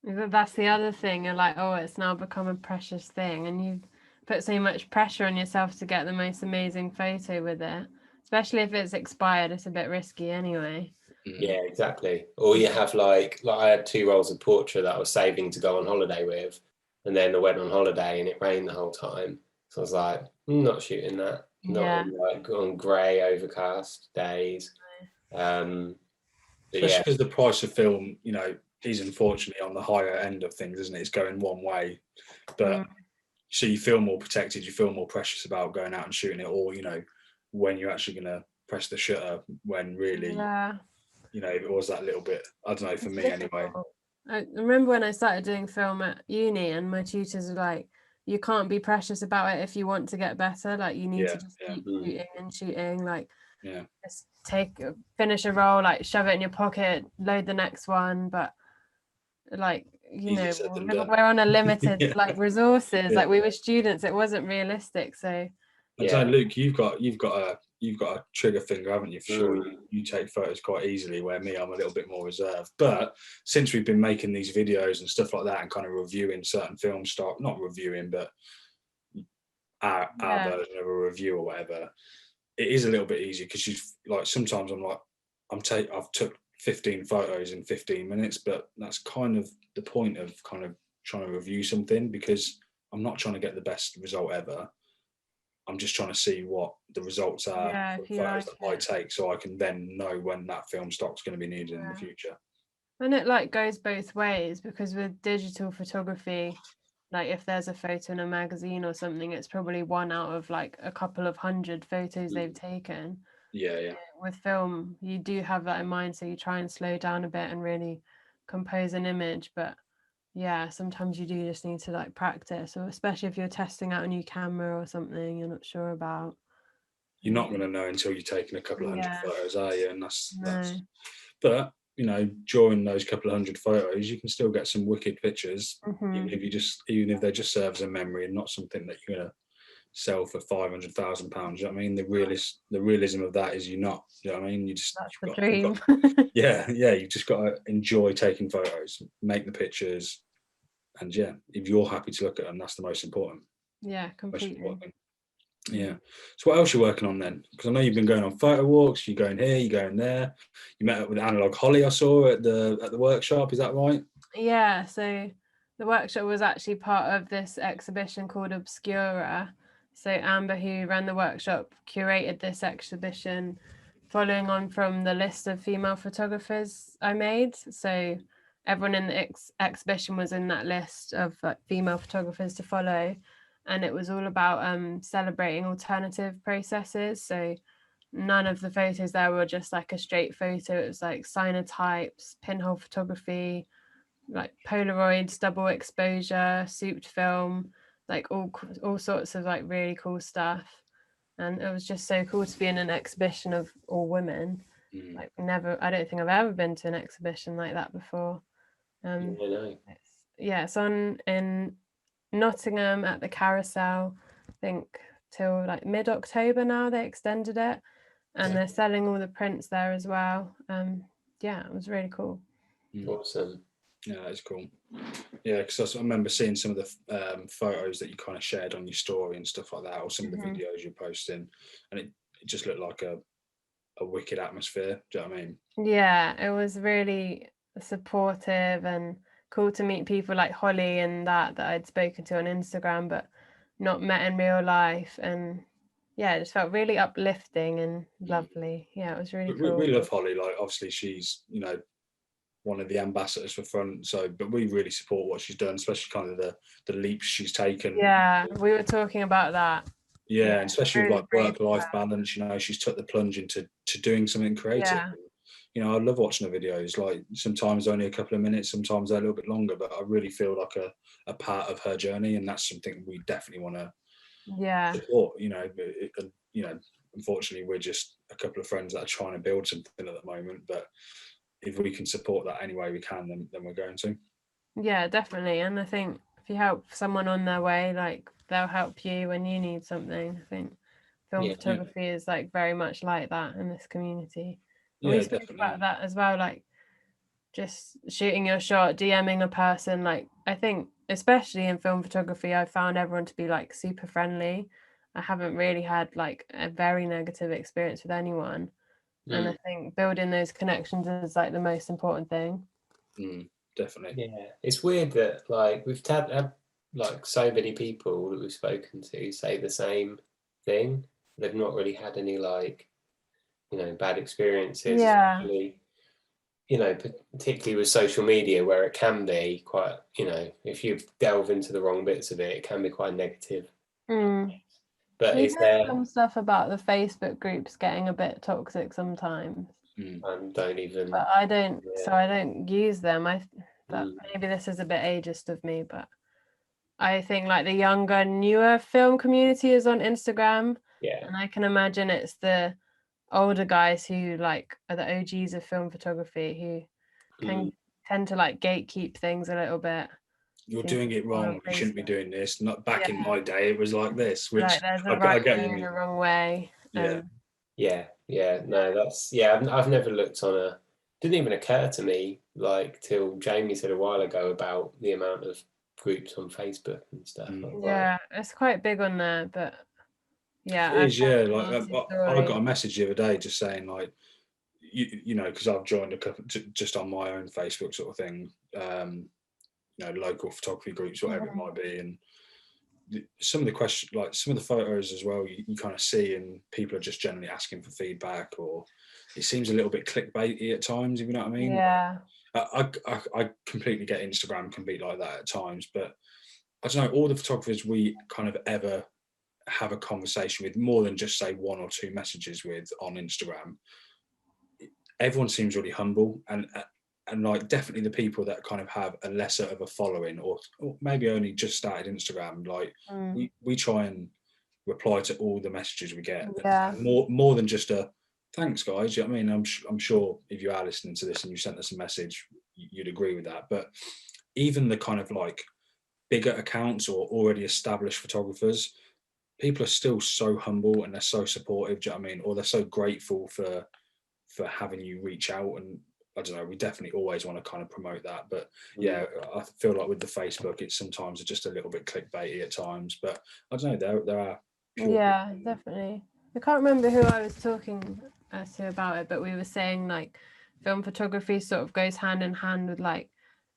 Speaker 3: That's the other thing. You're like, oh, it's now become a precious thing, and you put so much pressure on yourself to get the most amazing photo with it, especially if it's expired. It's a bit risky anyway.
Speaker 2: Yeah, exactly. Or you have like I had 2 rolls of portrait that I was saving to go on holiday with, and then I went on holiday and it rained the whole time, so I was like, I'm not shooting that. Not on grey overcast days.
Speaker 1: Especially because the price of film, is unfortunately on the higher end of things, isn't it? It's going one way, but so you feel more protected, you feel more precious about going out and shooting it, or when you're actually going to press the shutter, when really it was that little bit, I don't know, for me anyway.
Speaker 3: I remember when I started doing film at uni, and my tutors were like, you can't be precious about it if you want to get better, like you need to just keep shooting, like just finish a roll, like shove it in your pocket, load the next one. But like we're on a limited like resources, like we were students, it wasn't realistic. So
Speaker 1: Luke, you've got a trigger finger, haven't you? For sure, you take photos quite easily, where me, I'm a little bit more reserved. But since we've been making these videos and stuff like that, and kind of reviewing certain film stock, not reviewing, but our version of a review or whatever, it is a little bit easier, because you like, sometimes I'm like, I've took 15 photos in 15 minutes, but that's kind of the point of kind of trying to review something, because I'm not trying to get the best result ever. I'm just trying to see what the results are from
Speaker 3: if you
Speaker 1: photos
Speaker 3: like
Speaker 1: that I
Speaker 3: it.
Speaker 1: take, so I can then know when that film stock's going to be needed in the future.
Speaker 3: And it like goes both ways, because with digital photography, like if there's a photo in a magazine or something, it's probably one out of like a couple of hundred photos they've taken.
Speaker 1: Yeah.
Speaker 3: With film, you do have that in mind, so you try and slow down a bit and really compose an image. But yeah, sometimes you do just need to like practice, or especially if you're testing out a new camera or something you're not sure about.
Speaker 1: You're not going to know until you've taken a couple of hundred photos, are you? And that's but you know, during those couple of hundred photos, you can still get some wicked pictures, even if they just serve as a memory and not something that you're gonna sell for £500,000. You know what I mean? The realism of that is you're not. You know what I mean?
Speaker 3: That's the dream.
Speaker 1: You've just got to enjoy taking photos, make the pictures, and if you're happy to look at them, that's the most important.
Speaker 3: Yeah, completely.
Speaker 1: Yeah. So what else are you working on then? Because I know you've been going on photo walks. You're going here. You're going there. You met up with Analogue Holly, I saw at the workshop. Is that right?
Speaker 3: Yeah. So the workshop was actually part of this exhibition called Obscura. So Amber, who ran the workshop, curated this exhibition, following on from the list of female photographers I made. So everyone in the exhibition was in that list of female photographers to follow. And it was all about celebrating alternative processes. So none of the photos there were just like a straight photo. It was like cyanotypes, pinhole photography, like Polaroids, double exposure, souped film, like all sorts of like really cool stuff. And it was just so cool to be in an exhibition of all women. Like I don't think I've ever been to an exhibition like that before. It's on in Nottingham at the Carousel, I think till like mid-October now. They extended it, and they're selling all the prints there as well. It was really cool.
Speaker 2: Awesome.
Speaker 1: Yeah, that's cool. Yeah, because I remember seeing some of the photos that you kind of shared on your story and stuff like that, or some of the videos you're posting, and it just looked like a wicked atmosphere. Do you know what I mean? Yeah,
Speaker 3: it was really supportive and cool to meet people like Holly and that I'd spoken to on Instagram but not met in real life, and it just felt really uplifting and lovely. Yeah, it was really cool.
Speaker 1: We love Holly. Like, obviously she's one of the ambassadors for Front, but we really support what she's done, especially kind of the leaps she's taken. Yeah, we were talking about that. Yeah, and especially with like work-life balance, she's took the plunge into doing something creative. I love watching her videos. Like, sometimes only a couple of minutes, sometimes they're a little bit longer, but I really feel like a part of her journey, and that's something we definitely want to support. Unfortunately, we're just a couple of friends that are trying to build something at the moment, but if we can support that any way we can, then we're going to. Yeah, definitely. And I think if you help someone on their way, like, they'll help you when you need something. I think film photography is like very much like that in this community. And we spoke about that as well, like just shooting your shot, DMing a person. Like, I think especially in film photography, I found everyone to be like super friendly. I haven't really had like a very negative experience with anyone. And I think building those connections is like the most important thing. Definitely.
Speaker 2: Yeah, it's weird that like we've had like so many people that we've spoken to say the same thing. They've not really had any like bad experiences.
Speaker 3: Yeah.
Speaker 2: Especially, particularly with social media, where it can be quite, if you delve into the wrong bits of it, it can be quite negative. But
Speaker 3: is there some stuff about the Facebook groups getting a bit toxic sometimes?
Speaker 2: Don't even.
Speaker 3: But I don't. Yeah. So I don't use them. Maybe this is a bit ageist of me, but I think like the younger, newer film community is on Instagram.
Speaker 2: Yeah.
Speaker 3: And I can imagine it's the older guys who like are the OGs of film photography who can tend to like gatekeep things a little bit.
Speaker 1: You're doing it wrong. You shouldn't be doing this. Not back in my day, it was like this. Which
Speaker 3: like there's a right way and a wrong way.
Speaker 2: No, that's I've never looked on didn't even occur to me like till Jamie said a while ago about the amount of groups on Facebook and stuff.
Speaker 3: It's quite big on there, but
Speaker 1: it is. Like I got a message the other day just saying like, you know, because I've joined a couple just on my own Facebook sort of thing, you know, local photography groups, whatever it might be, and some of the questions, like some of the photos as well, you kind of see, and people are just generally asking for feedback, or it seems a little bit clickbaity at times, if you know what I mean.
Speaker 3: Yeah.
Speaker 1: I completely get Instagram can be like that at times, but I don't know, all the photographers we kind of ever have a conversation with, more than just say 1 or 2 messages with on Instagram, everyone seems really humble, and like definitely the people that kind of have a lesser of a following, or maybe only just started Instagram, like we try and reply to all the messages we get.
Speaker 3: Yeah.
Speaker 1: More than just a thanks guys, you know what I mean? I'm sure if you are listening to this and you sent us a message, you'd agree with that. But even the kind of like bigger accounts or already established photographers, people are still so humble, and they're so supportive, do you know what I mean? Or they're so grateful for having you reach out. And I don't know, we definitely always want to kind of promote that. But yeah, I feel like with the Facebook, it's sometimes just a little bit clickbaity at times, but I don't know, there are
Speaker 3: Yeah, definitely. I can't remember who I was talking to about it, but we were saying like film photography sort of goes hand in hand with like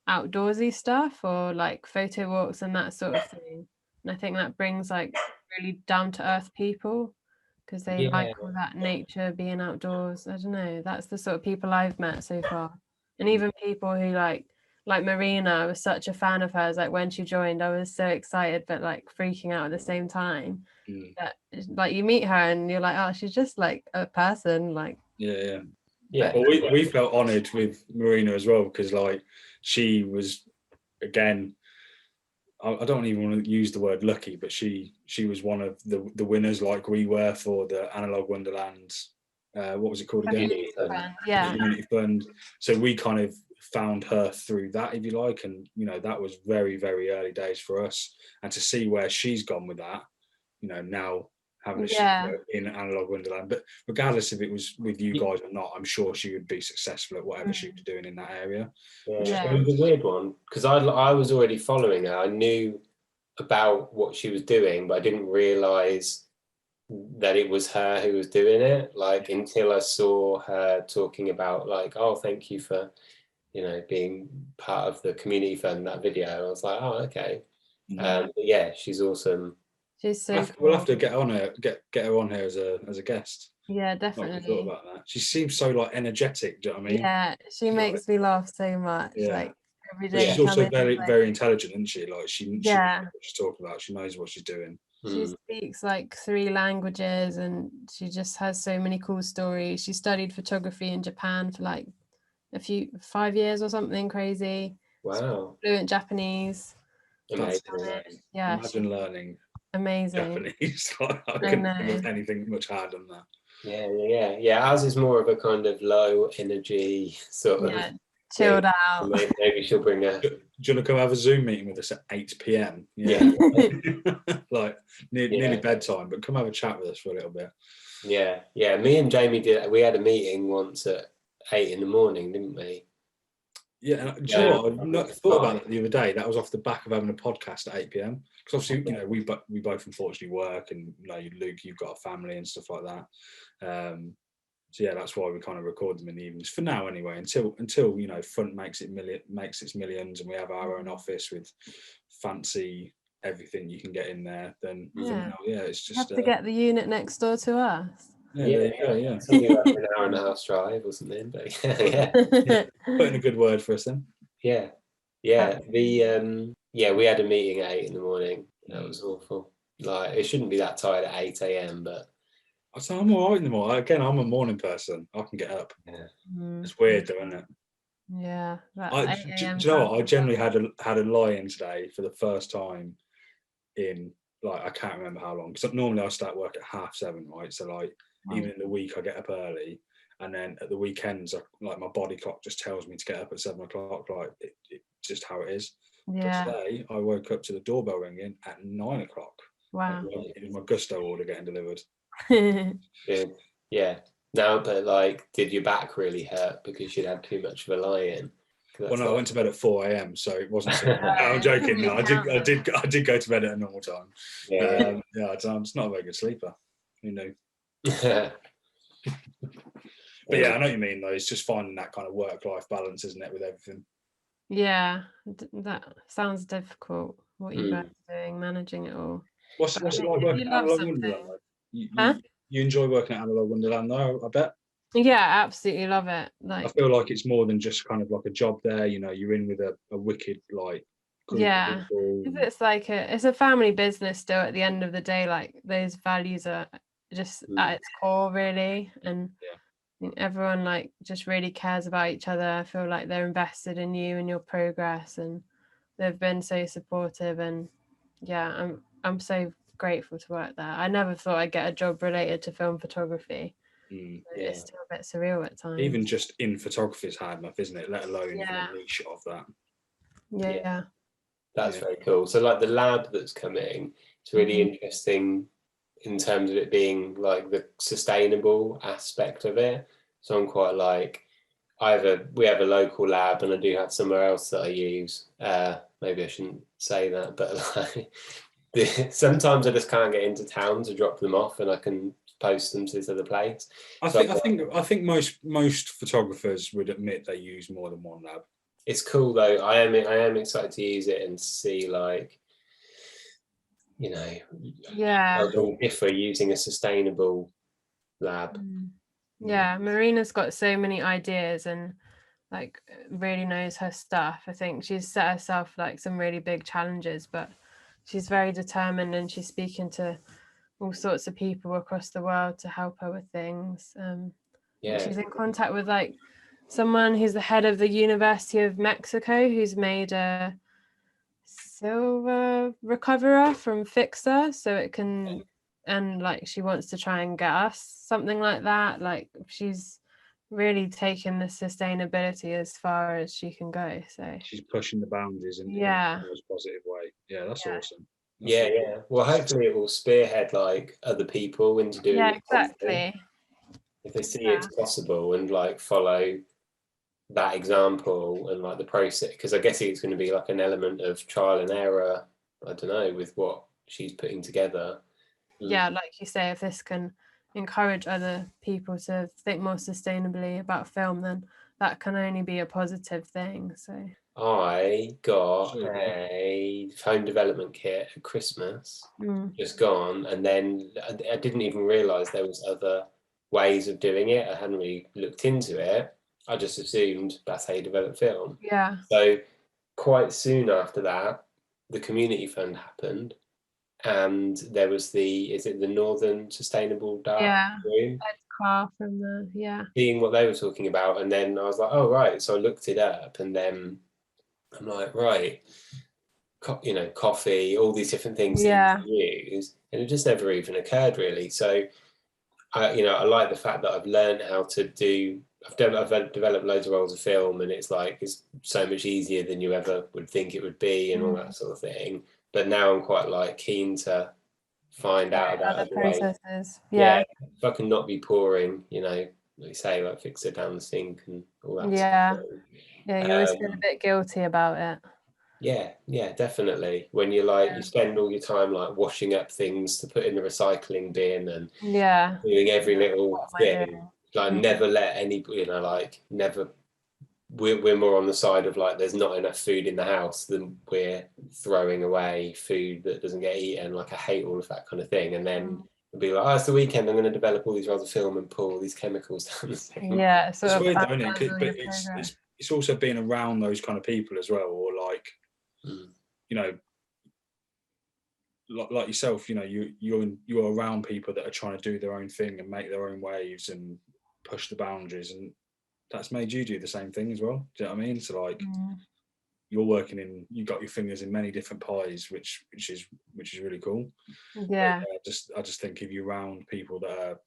Speaker 3: outdoorsy stuff, or like photo walks and that sort of thing. And I think that brings like really down to earth people, because they like all that nature, being outdoors. I don't know, that's the sort of people I've met so far. And even people who like Marina, I was such a fan of hers. Like when she joined, I was so excited but like freaking out at the same time. That like you meet her and you're like, oh, she's just like a person, like
Speaker 1: yeah. Well, we felt honoured with Marina as well, because like she was, again, I don't even want to use the word lucky, but she was one of the winners, like we were, for the Analogue Wonderland. What was it called again? Community Fund. So we kind of found her through that, if you like, and you know, that was very, very early days for us. And to see where she's gone with that, you know, now having a studio in Analogue Wonderland. But regardless if it was with you guys or not, I'm sure she would be successful at whatever she was doing in that area.
Speaker 2: Yeah. It was a weird one, because I was already following her. I knew about what she was doing, but I didn't realise that it was her who was doing it, like until I saw her talking about like, oh, thank you for, you know, being part of the community fund, that video. I was like, oh, okay. Yeah, she's awesome.
Speaker 3: She's so cool.
Speaker 1: We'll have to get her on here as a guest.
Speaker 3: Yeah, definitely.
Speaker 1: Thought about that. She seems so like energetic, do you know what I mean?
Speaker 3: Yeah, she makes me laugh so much. Like every day.
Speaker 1: She's also very, very intelligent, isn't she? Like she knows what she's talking about. She knows what she's doing.
Speaker 3: She speaks like 3 languages, and she just has so many cool stories. She studied photography in Japan for like 5 years or something crazy.
Speaker 2: Wow.
Speaker 3: Fluent Japanese.
Speaker 2: Amazing.
Speaker 3: Yeah.
Speaker 1: Imagine learning
Speaker 3: amazing
Speaker 1: Japanese. I couldn't think of anything much harder than that.
Speaker 2: Yeah. Ours is more of a kind of low energy sort of
Speaker 3: chilled out.
Speaker 2: Maybe she'll bring a.
Speaker 1: Do you want to come have a Zoom meeting with us at 8 p.m?
Speaker 2: Yeah.
Speaker 1: Like nearly bedtime, but come have a chat with us for a little bit.
Speaker 2: Yeah. Me and Jamie we had a meeting once at 8 in the morning, didn't we?
Speaker 1: Yeah, do you know what? I thought about that the other day. That was off the back of having a podcast at 8 p.m. Because obviously, you know, we both unfortunately work, and you know, Luke, you've got a family and stuff like that. So yeah, that's why we kind of record them in the evenings for now, anyway. Until you know, Front makes its millions, and we have our own office with fancy everything you can get in there. Then for now, it's just
Speaker 3: have to get the unit next door to us.
Speaker 1: There you go, yeah.
Speaker 2: Something like an hour and a half drive or something, but
Speaker 1: Put in a good word for us then.
Speaker 2: Yeah. We had a meeting at 8 in the morning. That was awful. Like, it shouldn't be that tired at 8 a.m, but
Speaker 1: I'm all right in the morning. Again, I'm a morning person. I can get up. It's weird though, isn't it?
Speaker 3: Yeah.
Speaker 1: Do you know what? I generally had a lie-in today for the first time in, like, I can't remember how long. Because normally I start work at 7:30, right? So like, even in the week I get up early, and then at the weekends, like, my body clock just tells me to get up at 7 o'clock. Like, it's just how it is.
Speaker 3: Yeah.
Speaker 1: But today I woke up to the doorbell ringing at 9 o'clock.
Speaker 3: Wow.
Speaker 1: It was my Gusto order getting delivered.
Speaker 2: Good. Yeah. No, but like, did your back really hurt because you'd had too much of a lie-in?
Speaker 1: Well, no, I went to bed at 4 a.m, so it wasn't. I'm joking. No, I did go to bed at a normal time. I'm just not a very good sleeper. You know. But yeah, I know what you mean though. It's just finding that kind of work-life balance, isn't it, with everything?
Speaker 3: Yeah, that sounds difficult. What you guys are doing, managing it all.
Speaker 1: What's
Speaker 3: But
Speaker 1: it like
Speaker 3: if
Speaker 1: working
Speaker 3: you
Speaker 1: at
Speaker 3: love
Speaker 1: Analogue Wonderland
Speaker 3: something,
Speaker 1: though? You,
Speaker 3: huh?
Speaker 1: you enjoy working at Analogue Wonderland though, I bet.
Speaker 3: Yeah, absolutely love it.
Speaker 1: I
Speaker 3: Like,
Speaker 1: feel like it's more than just kind of like a job there. You know, you're in with a wicked like group of
Speaker 3: yeah,
Speaker 1: people.
Speaker 3: if it's like it's a family business still at the end of the day, like those values are just at its core really, and
Speaker 1: Yeah.
Speaker 3: I think everyone like just really cares about each other. I feel like they're invested in you and your progress, and they've been so supportive, and yeah, I'm so grateful to work there. I never thought I'd get a job related to film photography. It's still a bit surreal at times.
Speaker 1: Even just in photography is hard enough, isn't it? Let alone
Speaker 3: Yeah.
Speaker 1: in a niche of that.
Speaker 3: Yeah.
Speaker 2: That's very cool. So like the lab that's coming, it's really interesting in terms of it being like the sustainable aspect of it. So I'm quite like, we have a local lab and I do have somewhere else that I use. Maybe I shouldn't say that, but like sometimes I just can't get into town to drop them off and I can post them to this other place.
Speaker 1: I think most photographers would admit they use more than one lab.
Speaker 2: It's cool though. I am excited to use it and see like, you know, how it will differ using a sustainable lab.
Speaker 3: Yeah, Marina's got so many ideas and like really knows her stuff. I think she's set herself like some really big challenges, but she's very determined and she's speaking to all sorts of people across the world to help her with things. She's in contact with like someone who's the head of the University of Mexico who's made a silver recoverer from Fixer, so it can, and like she wants to try and get us something like that. Like she's really taken the sustainability as far as she can go. So
Speaker 1: she's pushing the boundaries in a positive way. Yeah, that's awesome.
Speaker 2: Yeah. Well, hopefully it will spearhead like other people into doing.
Speaker 3: Yeah, exactly.
Speaker 2: If they see it's possible and like follow that example and like the process, because I guess it's going to be like an element of trial and error. I don't know, with what she's putting together.
Speaker 3: Yeah, like you say, if this can encourage other people to think more sustainably about film, then that can only be a positive thing. So
Speaker 2: I got a home development kit at Christmas, just gone, and then I didn't even realise there was other ways of doing it. I hadn't really looked into it. I just assumed that's how you develop film.
Speaker 3: Yeah.
Speaker 2: So quite soon after that, the community fund happened, and there was the Northern Sustainable Dark Room.
Speaker 3: Car from the
Speaker 2: Seeing what they were talking about, and then I was like, oh right. So I looked it up, and then I'm like, right, coffee, all these different things to use, and it just never even occurred really. So I like the fact that I've learned how to do. I've developed loads of rolls of film, and it's so much easier than you ever would think it would be, and all that sort of thing. But now I'm quite like keen to find out about other processes. If I can not be pouring, like you say, like fix it down the sink and all that.
Speaker 3: Yeah, you always feel a bit guilty about it.
Speaker 2: Yeah, definitely. When you you spend all your time like washing up things to put in the recycling bin and doing every little thing. Like never let anybody, never. We're more on the side of like there's not enough food in the house than we're throwing away food that doesn't get eaten. Like I hate all of that kind of thing. And then it'll be like, it's the weekend, I'm going to develop all these rolls of film and pour all these chemicals down the sink.
Speaker 3: Yeah,
Speaker 1: it's weird, though, isn't it? But it's also being around those kind of people as well, or like like yourself, you're around people that are trying to do their own thing and make their own waves and push the boundaries, and that's made you do the same thing as well. Do you know what I mean? So like you're working you got your fingers in many different pies, which is really cool.
Speaker 3: Yeah.
Speaker 1: I just think if you're around people that are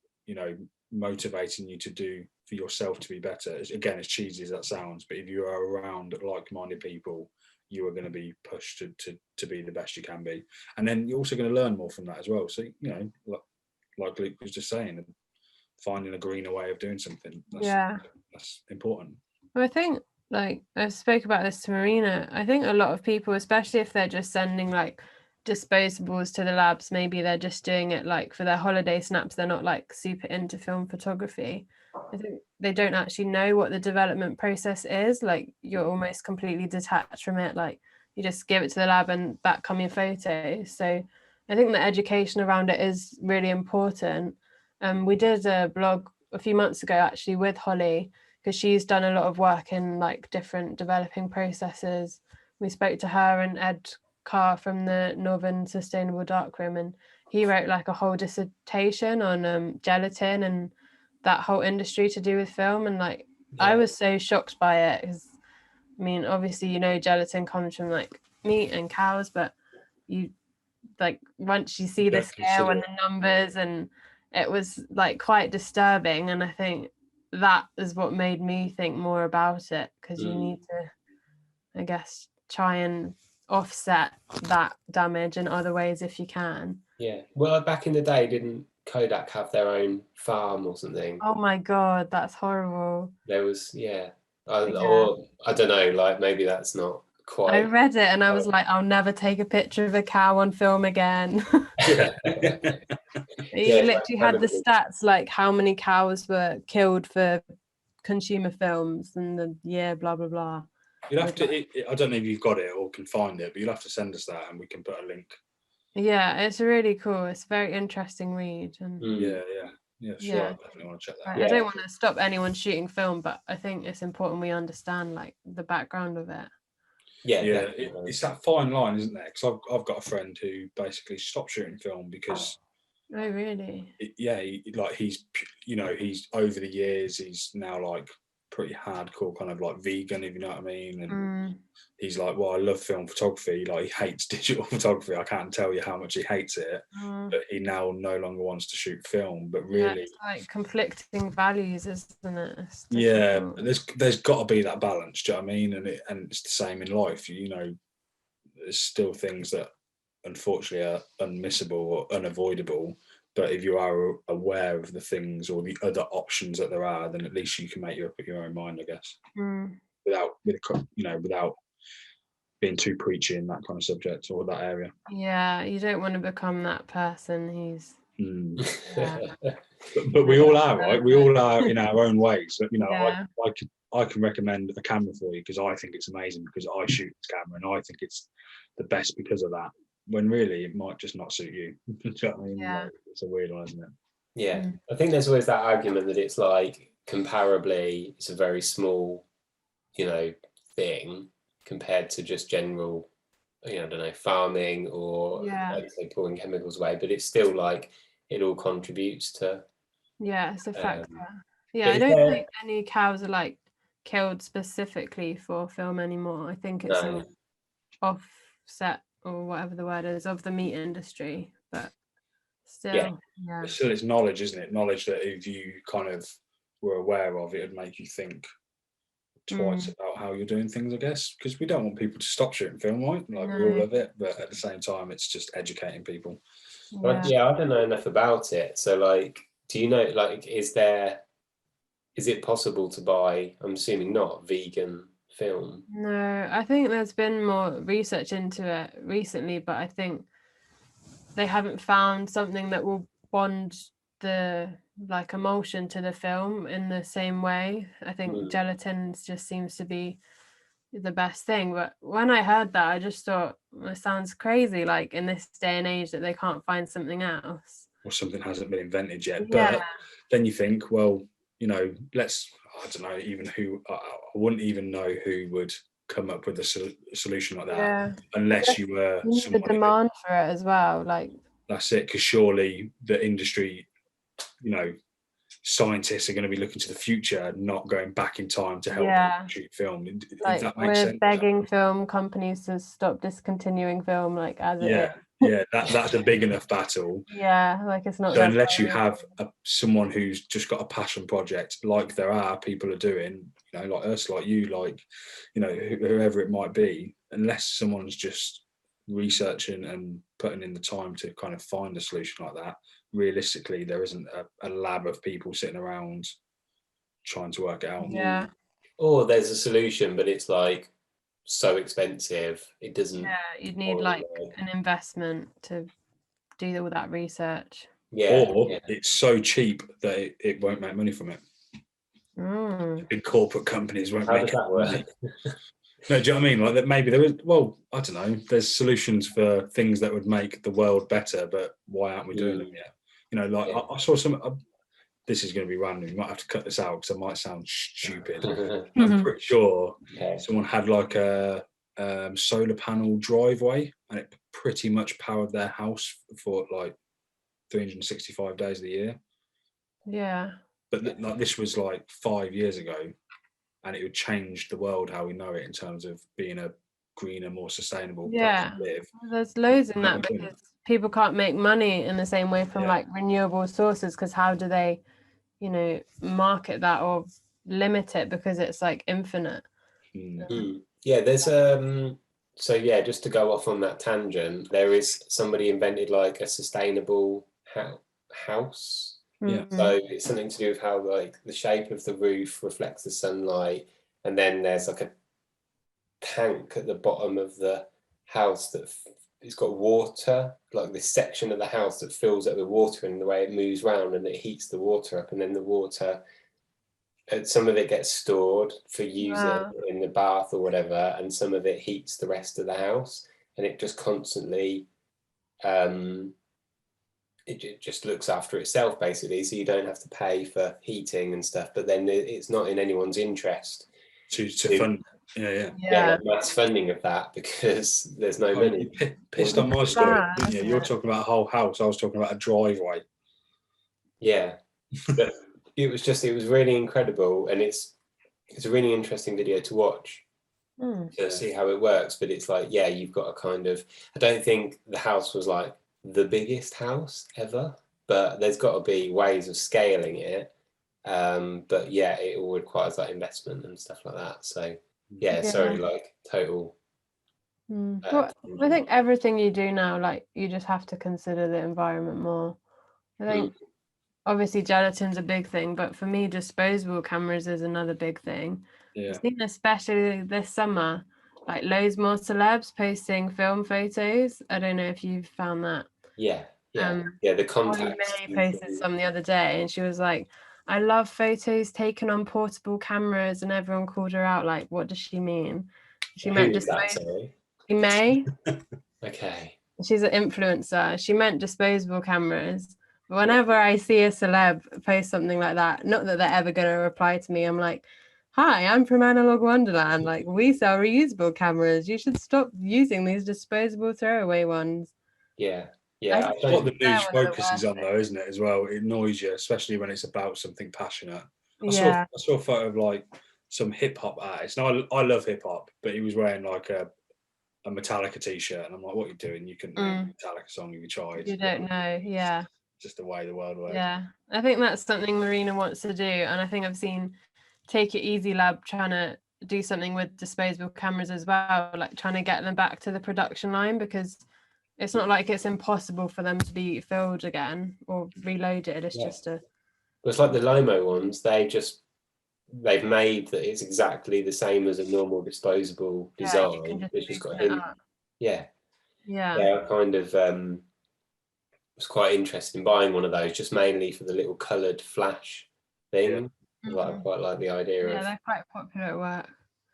Speaker 1: motivating you to do for yourself to be better, again, as cheesy as that sounds, but if you are around like-minded people, you are going to be pushed to be the best you can be, and then you're also going to learn more from that as well. So like Luke was just saying, finding a greener way of doing something, that's important.
Speaker 3: Well, I think like I spoke about this to Marina, I think a lot of people, especially if they're just sending like disposables to the labs, maybe they're just doing it like for their holiday snaps, they're not like super into film photography, I think they don't actually know what the development process is. Like you're almost completely detached from it. Like you just give it to the lab and back come your photos. So I think the education around it is really important. We did a blog a few months ago actually with Holly, because she's done a lot of work in like different developing processes. We spoke to her and Ed Carr from the Northern Sustainable Darkroom, and he wrote like a whole dissertation on gelatin and that whole industry to do with film. And like I was so shocked by it, because I mean obviously gelatin comes from like meat and cows, but you like once you see the scale and the numbers, and it was like quite disturbing. And I think that is what made me think more about it, because you need to, I guess, try and offset that damage in other ways if you can.
Speaker 2: Yeah, well, back in the day, didn't Kodak have their own farm or something?
Speaker 3: Oh my god, that's horrible.
Speaker 2: There was, or I don't know, like maybe that's not quite.
Speaker 3: I read it and I was like, I'll never take a picture of a cow on film again. You literally had the stats, like how many cows were killed for consumer films and the blah blah blah.
Speaker 1: You'll have to. I don't know if you've got it or can find it, but you'll have to send us that, and we can put a link.
Speaker 3: Yeah, it's really cool. It's a very interesting read. And
Speaker 1: yeah, sure. I definitely want to check that.
Speaker 3: I don't want to stop anyone shooting film, but I think it's important we understand like the background of it.
Speaker 1: Yeah, it's that fine line, isn't there? Because I've got a friend who basically stopped shooting film because.
Speaker 3: Oh really?
Speaker 1: He's over the years. He's now like pretty hardcore, kind of like vegan, if you know what I mean. And he's like, well, I love film photography. Like he hates digital photography. I can't tell you how much he hates it. But he now no longer wants to shoot film. But really,
Speaker 3: it's like conflicting values, isn't it?
Speaker 1: There's got to be that balance. Do you know what I mean? And it's the same in life. There's still things that unfortunately are unmissable or unavoidable, but if you are aware of the things or the other options that there are, then at least you can make up your own mind, I guess, without being too preachy in that kind of subject or that area.
Speaker 2: You
Speaker 3: don't want to become that person who's
Speaker 1: but we all are, right? We all are in our own ways. I can recommend a camera for you because I think it's amazing, because I shoot this camera and I think it's the best because of that, when really it might just not suit you. Do you know what I mean? Like, it's a weird one, isn't it?
Speaker 2: Yeah, I think there's always that argument that it's like comparably it's a very small thing compared to just general I don't know, farming or like say pulling chemicals away, but it's still like it all contributes to
Speaker 3: it's a factor. I don't think any cows are like killed specifically for film anymore. I think it's an offset or whatever the word is of the meat industry, but still
Speaker 1: still it's knowledge, isn't it? Knowledge that if you kind of were aware of, it would make you think twice about how you're doing things, I guess, because we don't want people to stop shooting film, right? Like we all love it, but at the same time it's just educating people.
Speaker 2: I don't know enough about it, so like do you know, like is it possible to buy, I'm assuming not, vegan film?
Speaker 3: No, I think there's been more research into it recently, but I think they haven't found something that will bond the like emulsion to the film in the same way. I think gelatin just seems to be the best thing. But when I heard that, I just thought, it sounds crazy, like in this day and age that they can't find something else.
Speaker 1: Or something hasn't been invented yet. But then you think, well, I don't know even who, I wouldn't even know who would come up with a solution like that unless you were
Speaker 3: the demand for it as well. Like
Speaker 1: that's it, because surely the industry, scientists are going to be looking to the future, not going back in time to help shoot film. If that makes sense.
Speaker 3: We're begging film companies to stop discontinuing film, like as
Speaker 1: that's a big enough battle.
Speaker 3: Like it's not.
Speaker 1: So unless you have someone who's just got a passion project, like there are people are doing, like us, like you, like whoever it might be, unless someone's just researching and putting in the time to kind of find a solution like that, realistically there isn't a lab of people sitting around trying to work it out.
Speaker 2: Or there's a solution, but it's like so expensive it doesn't.
Speaker 3: You'd need like an investment to do all that research.
Speaker 1: Or it's so cheap that it won't make money from it. Big corporate companies won't
Speaker 2: How
Speaker 1: make
Speaker 2: does that work?
Speaker 1: No, do you know what I mean? Like that maybe there is. Well, I don't know. There's solutions for things that would make the world better, but why aren't we doing them yet? You know, like I saw some. This is going to be random. You might have to cut this out because I might sound stupid. I'm pretty sure someone had like a solar panel driveway, and it pretty much powered their house for like 365 days of the year.
Speaker 3: Yeah.
Speaker 1: But like this was like 5 years ago, and it would change the world how we know it in terms of being a greener, more sustainable place to live.
Speaker 3: There's loads in that because people can't make money in the same way from like renewable sources, because how do they, you know, market that or limit it, because it's like infinite.
Speaker 2: Yeah, there's so yeah, just to go off on that tangent, there is somebody invented like a sustainable house. So it's something to do with how like the shape of the roof reflects the sunlight, and then there's like a tank at the bottom of the house that it's got water, like this section of the house that fills up with water, and the way it moves around and it heats the water up, and then the water, some of it gets stored for using in the bath or whatever, and some of it heats the rest of the house, and it just constantly it just looks after itself basically, so you don't have to pay for heating and stuff, but then it's not in anyone's interest
Speaker 1: to fund
Speaker 2: like mass funding of that, because there's no money.
Speaker 1: You pissed on my story, didn't you? You're talking about a whole house, I was talking about a driveway.
Speaker 2: But it was really incredible, and it's a really interesting video to watch to see how it works. But it's like, you've got a kind of, I don't think the house was like the biggest house ever, but there's got to be ways of scaling it. But it all requires that investment and stuff like that. So sorry, like total.
Speaker 3: Well, I think everything you do now, like you just have to consider the environment more. I think obviously gelatin's a big thing, but for me, disposable cameras is another big thing. I've seen, especially this summer, like loads more celebs posting film photos. I don't know if you've found that. The contacts. May posted some the other day, and she was like, I love photos taken on portable cameras, and everyone called her out like, what does she mean? She meant disposable. May.
Speaker 2: Okay.
Speaker 3: She's an influencer. She meant disposable cameras. Whenever I see a celeb post something like that, not that they're ever going to reply to me, I'm like, hi, I'm from Analogue Wonderland. Like, we sell reusable cameras. You should stop using these disposable throwaway ones.
Speaker 1: That's what the news focuses on, though, isn't it? As well, it annoys you, especially when it's about something passionate. I saw a photo of like some hip hop artist. Now I love hip hop, but he was wearing like a Metallica t-shirt, and I'm like, what are you doing? You couldn't make a Metallica song if you tried.
Speaker 3: You don't know,
Speaker 1: just the way the world works.
Speaker 3: I think that's something Marina wants to do, and I think I've seen Take It Easy Lab trying to do something with disposable cameras as well, like trying to get them back to the production line, because it's not like it's impossible for them to be filled again or reloaded. It's just
Speaker 2: it's like the Lomo ones. They've made that it's exactly the same as a normal disposable design. It's just got him. I kind of was quite interested in buying one of those, just mainly for the little coloured flash thing. I quite like the idea of.
Speaker 3: They're quite popular at work.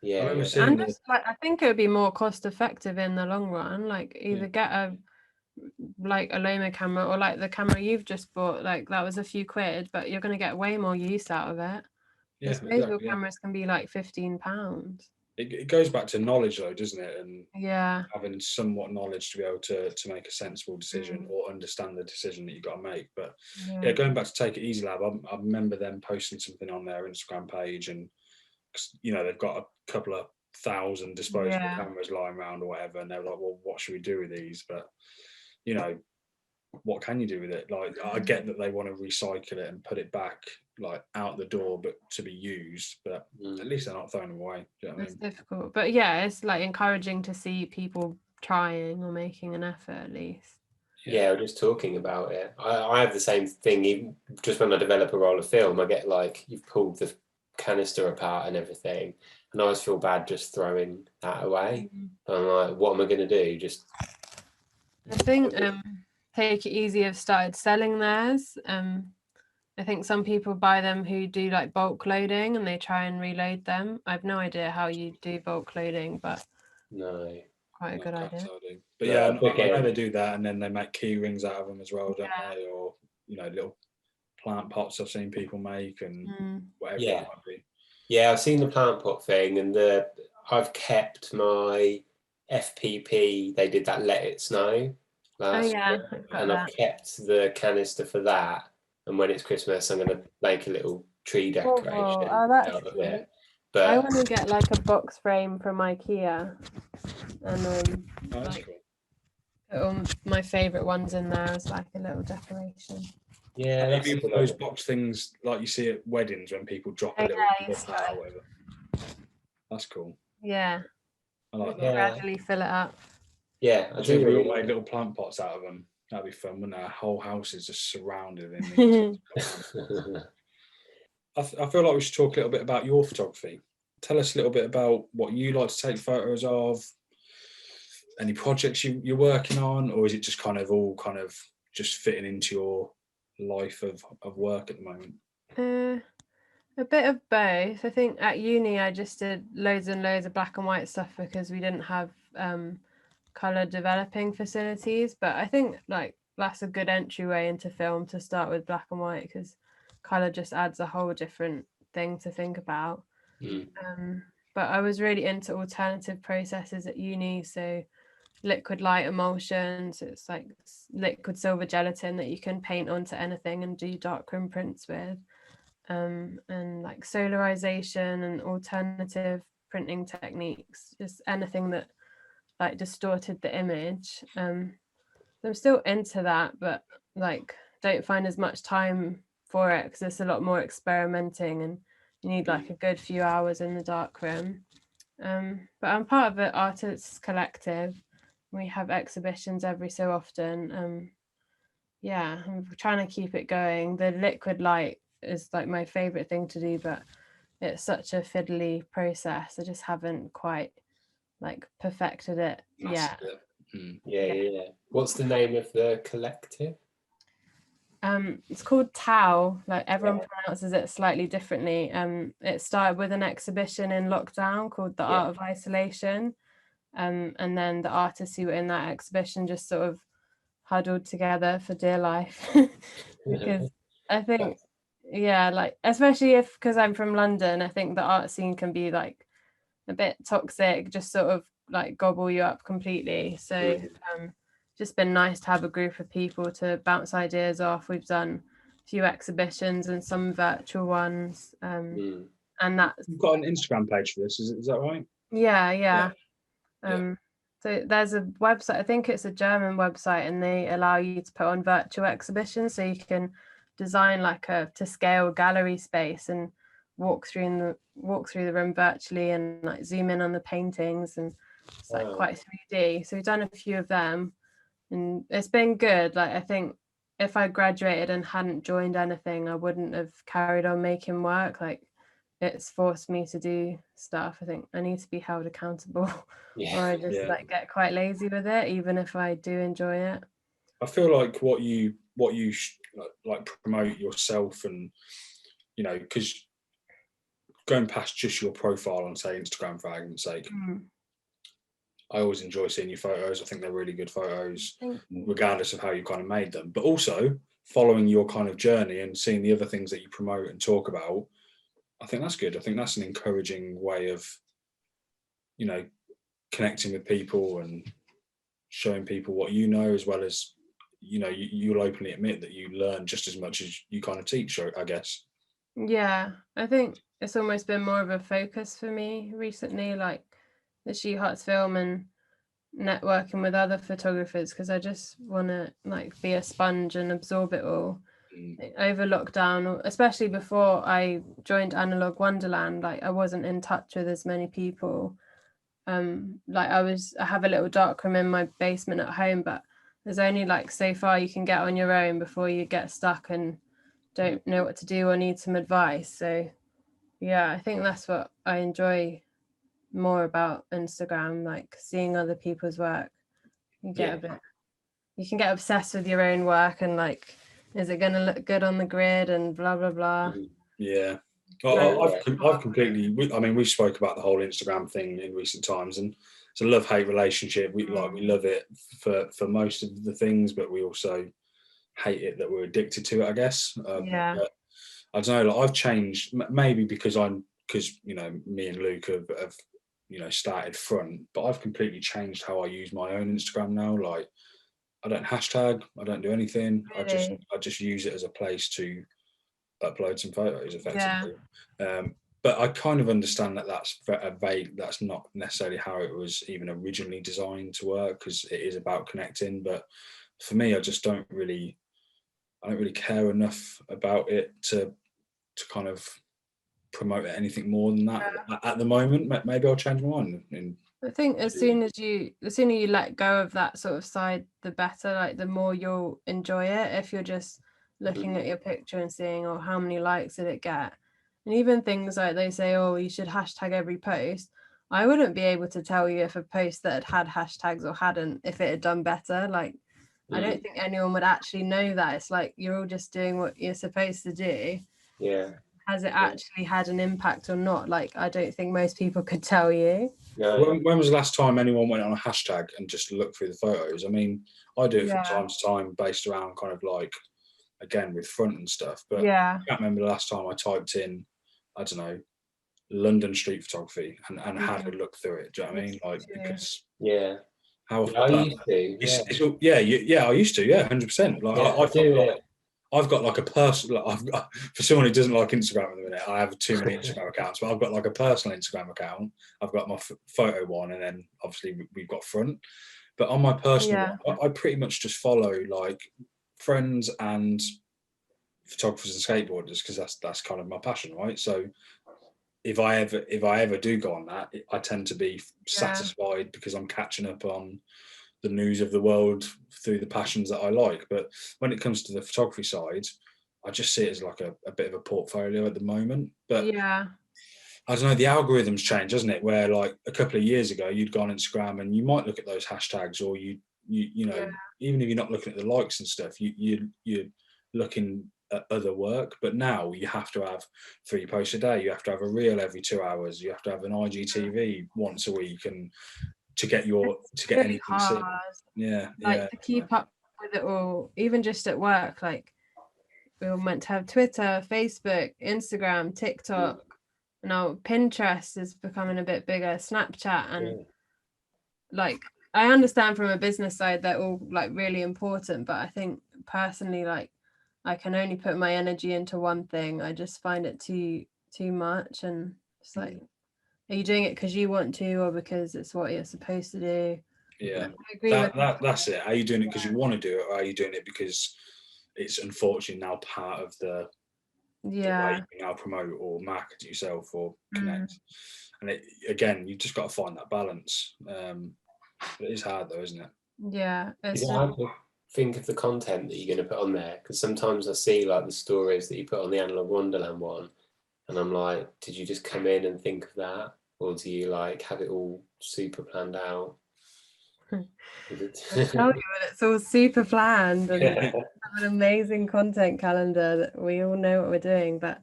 Speaker 1: And
Speaker 3: just like, I think it would be more cost effective in the long run. Like either get a Lomo camera, or like the camera you've just bought. Like that was a few quid, but you're going to get way more use out of it. Disposable cameras can be like £15.
Speaker 1: It goes back to knowledge, though, doesn't it? And having somewhat knowledge to be able to make a sensible decision or understand the decision that you've got to make. But going back to Take It Easy Lab, I remember them posting something on their Instagram page, and they've got a couple of thousand disposable cameras lying around or whatever, and they're like, well, what should we do with these? But what can you do with it? Like, I get that they want to recycle it and put it back like out the door, but to be used, but at least they're not throwing them away. Do you know what I mean?
Speaker 3: Difficult, but it's like encouraging to see people trying or making an effort at least.
Speaker 2: We're just talking about it. I have the same thing. Even just when I develop a roll of film, I get like, you've pulled the canister apart and everything, and I always feel bad just throwing that away. I'm like, what am I going to do? Just
Speaker 3: I think Take It Easy have started selling theirs. I think some people buy them who do like bulk loading and they try and reload them. I have no idea how you do bulk loading, but
Speaker 2: No.
Speaker 3: quite a good idea.
Speaker 1: But
Speaker 2: No,
Speaker 1: yeah,
Speaker 2: I think
Speaker 1: I know they do that, and then they make key rings out of them as well, don't
Speaker 3: Yeah.
Speaker 1: they? Or little plant pots I've seen people make, and whatever
Speaker 2: Yeah.
Speaker 1: it might be.
Speaker 2: Yeah, I've seen the plant pot thing, and I've kept my FPP. They did that Let It Snow last year, and I've kept the canister for that. And when it's Christmas, I'm going to make a little tree decoration
Speaker 3: that's
Speaker 2: out of
Speaker 3: cute.
Speaker 2: it.
Speaker 3: I
Speaker 2: But
Speaker 3: want to get like a box frame from IKEA, and
Speaker 1: That's
Speaker 3: like
Speaker 1: cool.
Speaker 3: put all my favourite ones in there as like a little decoration.
Speaker 2: yeah,
Speaker 1: And
Speaker 2: that's
Speaker 1: even those box things like you see at weddings when people drop a little hat or whatever. That's cool.
Speaker 3: Yeah.
Speaker 1: I like
Speaker 2: Yeah.
Speaker 1: that.
Speaker 3: Gradually fill it up.
Speaker 2: Yeah, I
Speaker 1: I
Speaker 2: do
Speaker 1: think we
Speaker 2: really
Speaker 1: all made little plant pots out of them. That'd be fun, wouldn't it? Our whole house is just surrounded in these. I feel like we should talk a little bit about your photography. Tell us a little bit about what you like to take photos of, any projects you're working on, or is it just kind of just fitting into your life of work at the moment?
Speaker 3: A bit of both. I think at uni I just did loads and loads of black and white stuff because we didn't have color developing facilities, but I think like that's a good entryway into film to start with black and white, because color just adds a whole different thing to think about. But I was really into alternative processes at uni, so liquid light emulsions. It's like liquid silver gelatin that you can paint onto anything and do darkroom prints with, and like solarization and alternative printing techniques, just anything that like distorted the image. I'm still into that, but like don't find as much time for it because it's a lot more experimenting and you need like a good few hours in the darkroom. But I'm part of an artists collective. We have exhibitions every so often. Yeah, I'm trying to keep it going. The liquid light is like my favorite thing to do, but it's such a fiddly process. I just haven't quite like perfected it yet.
Speaker 2: Yeah. What's the name of the collective?
Speaker 3: It's called Tau. Like everyone pronounces it slightly differently. It started with an exhibition in lockdown called The Art of Isolation. And then the artists who were in that exhibition just sort of huddled together for dear life. Because I think, like especially because I'm from London, I think the art scene can be like a bit toxic, just sort of like gobble you up completely. So just been nice to have a group of people to bounce ideas off. We've done a few exhibitions and some virtual ones, and that's
Speaker 1: You've got an Instagram page for this, is that right?
Speaker 3: Yeah. So there's a website, I think it's a German website, and they allow you to put on virtual exhibitions, so you can design like to scale gallery space and walk through the room virtually and like zoom in on the paintings, and it's like quite 3D. So we've done a few of them and it's been good. Like I think if I graduated and hadn't joined anything, I wouldn't have carried on making work. Like it's forced me to do stuff. I think I need to be held accountable or I just like get quite lazy with it, even if I do enjoy it.
Speaker 1: I feel like what you like promote yourself, and because going past just your profile on say Instagram for argument's sake, I always enjoy seeing your photos. I think they're really good photos, regardless of how you kind of made them. But also following your kind of journey and seeing the other things that you promote and talk about, I think that's good. I think that's an encouraging way of, connecting with people and showing people what you know, as well as, you'll openly admit that you learn just as much as you kind of teach, I guess.
Speaker 3: Yeah, I think it's almost been more of a focus for me recently, like the She Hearts film and networking with other photographers, because I just want to like be a sponge and absorb it all. Over lockdown, especially before I joined Analogue Wonderland, like I wasn't in touch with as many people. Like I have a little darkroom in my basement at home, but there's only like so far you can get on your own before you get stuck and don't know what to do or need some advice. So yeah, I think that's what I enjoy more about Instagram, like seeing other people's work. You can get obsessed with your own work and like is it going to look good on the grid and blah blah blah.
Speaker 1: Yeah.
Speaker 3: Right.
Speaker 1: I've completely. I mean, we spoke about the whole Instagram thing in recent times, and it's a love-hate relationship. We love it for most of the things, but we also hate it that we're addicted to it, I guess.
Speaker 3: Yeah.
Speaker 1: But I don't know. Like, I've changed, maybe because me and Luke have started front, but I've completely changed how I use my own Instagram now. Like, I don't hashtag, I don't do anything.
Speaker 3: Really?
Speaker 1: I just use it as a place to upload some photos,
Speaker 3: Yeah.
Speaker 1: effectively. But I kind of understand that that's a vague. That's not necessarily how it was even originally designed to work, because it is about connecting. But for me, I don't really care enough about it to kind of promote it anything more than that at the moment. Maybe I'll change my mind.
Speaker 3: I think the sooner you let go of that sort of side, the better. Like, the more you'll enjoy it. If you're just looking at your picture and seeing, oh, how many likes did it get? And even things like they say, oh, you should hashtag every post. I wouldn't be able to tell you if a post that had hashtags or hadn't, if it had done better. Like, I don't think anyone would actually know that. It's like, you're all just doing what you're supposed to do.
Speaker 2: Yeah.
Speaker 3: Has it actually had an impact or not? Like, I don't think most people could tell you.
Speaker 2: No.
Speaker 1: When was the last time anyone went on a hashtag and just looked through the photos? I mean, I do it from time to time, based around kind of like, again, with front and stuff. But I can't remember the last time I typed in, I don't know, London street photography and had a look through it. Do you know what I mean? Like, because how
Speaker 2: I used to,
Speaker 1: I used to, 100%. Like, I've got like a personal. For someone who doesn't like Instagram at the minute, I have too many Instagram accounts, but I've got like a personal Instagram account. I've got my photo one, and then obviously we've got front. But on my personal one, I pretty much just follow like friends and photographers and skateboarders, because that's kind of my passion, right? So if I ever do go on that, I tend to be satisfied because I'm catching up on the news of the world through the passions that I like. But when it comes to the photography side, I just see it as like a bit of a portfolio at the moment. But I don't know, the algorithms change, doesn't it? Where like a couple of years ago, you'd go on Instagram and you might look at those hashtags, or you know, even if you're not looking at the likes and stuff, you're looking at other work. But now you have to have 3 posts a day. You have to have a reel every 2 hours. You have to have an IGTV once a week, and to get anything
Speaker 3: hard. To keep up with it all, even just at work. Like, we were meant to have Twitter, Facebook, Instagram, TikTok. Now Pinterest is becoming a bit bigger, Snapchat, and like, I understand from a business side they're all like really important, but I think personally, like, I can only put my energy into one thing. I just find it too much, and it's like, are you doing it because you want to, or because it's what you're supposed to do?
Speaker 1: Yeah, I agree that's it. Are you doing it because you want to do it, or are you doing it because it's unfortunately now part of the way you now promote or market yourself or connect? And again, you've just got to find that balance. It is hard though, isn't it?
Speaker 3: Yeah,
Speaker 2: it's hard to think of the content that you're going to put on there, because sometimes I see like the stories that you put on the Analogue Wonderland one, and I'm like, did you just come in and think of that, or do you like have it all super planned out?
Speaker 3: I tell you, it's all super planned, and have an amazing content calendar that we all know what we're doing, but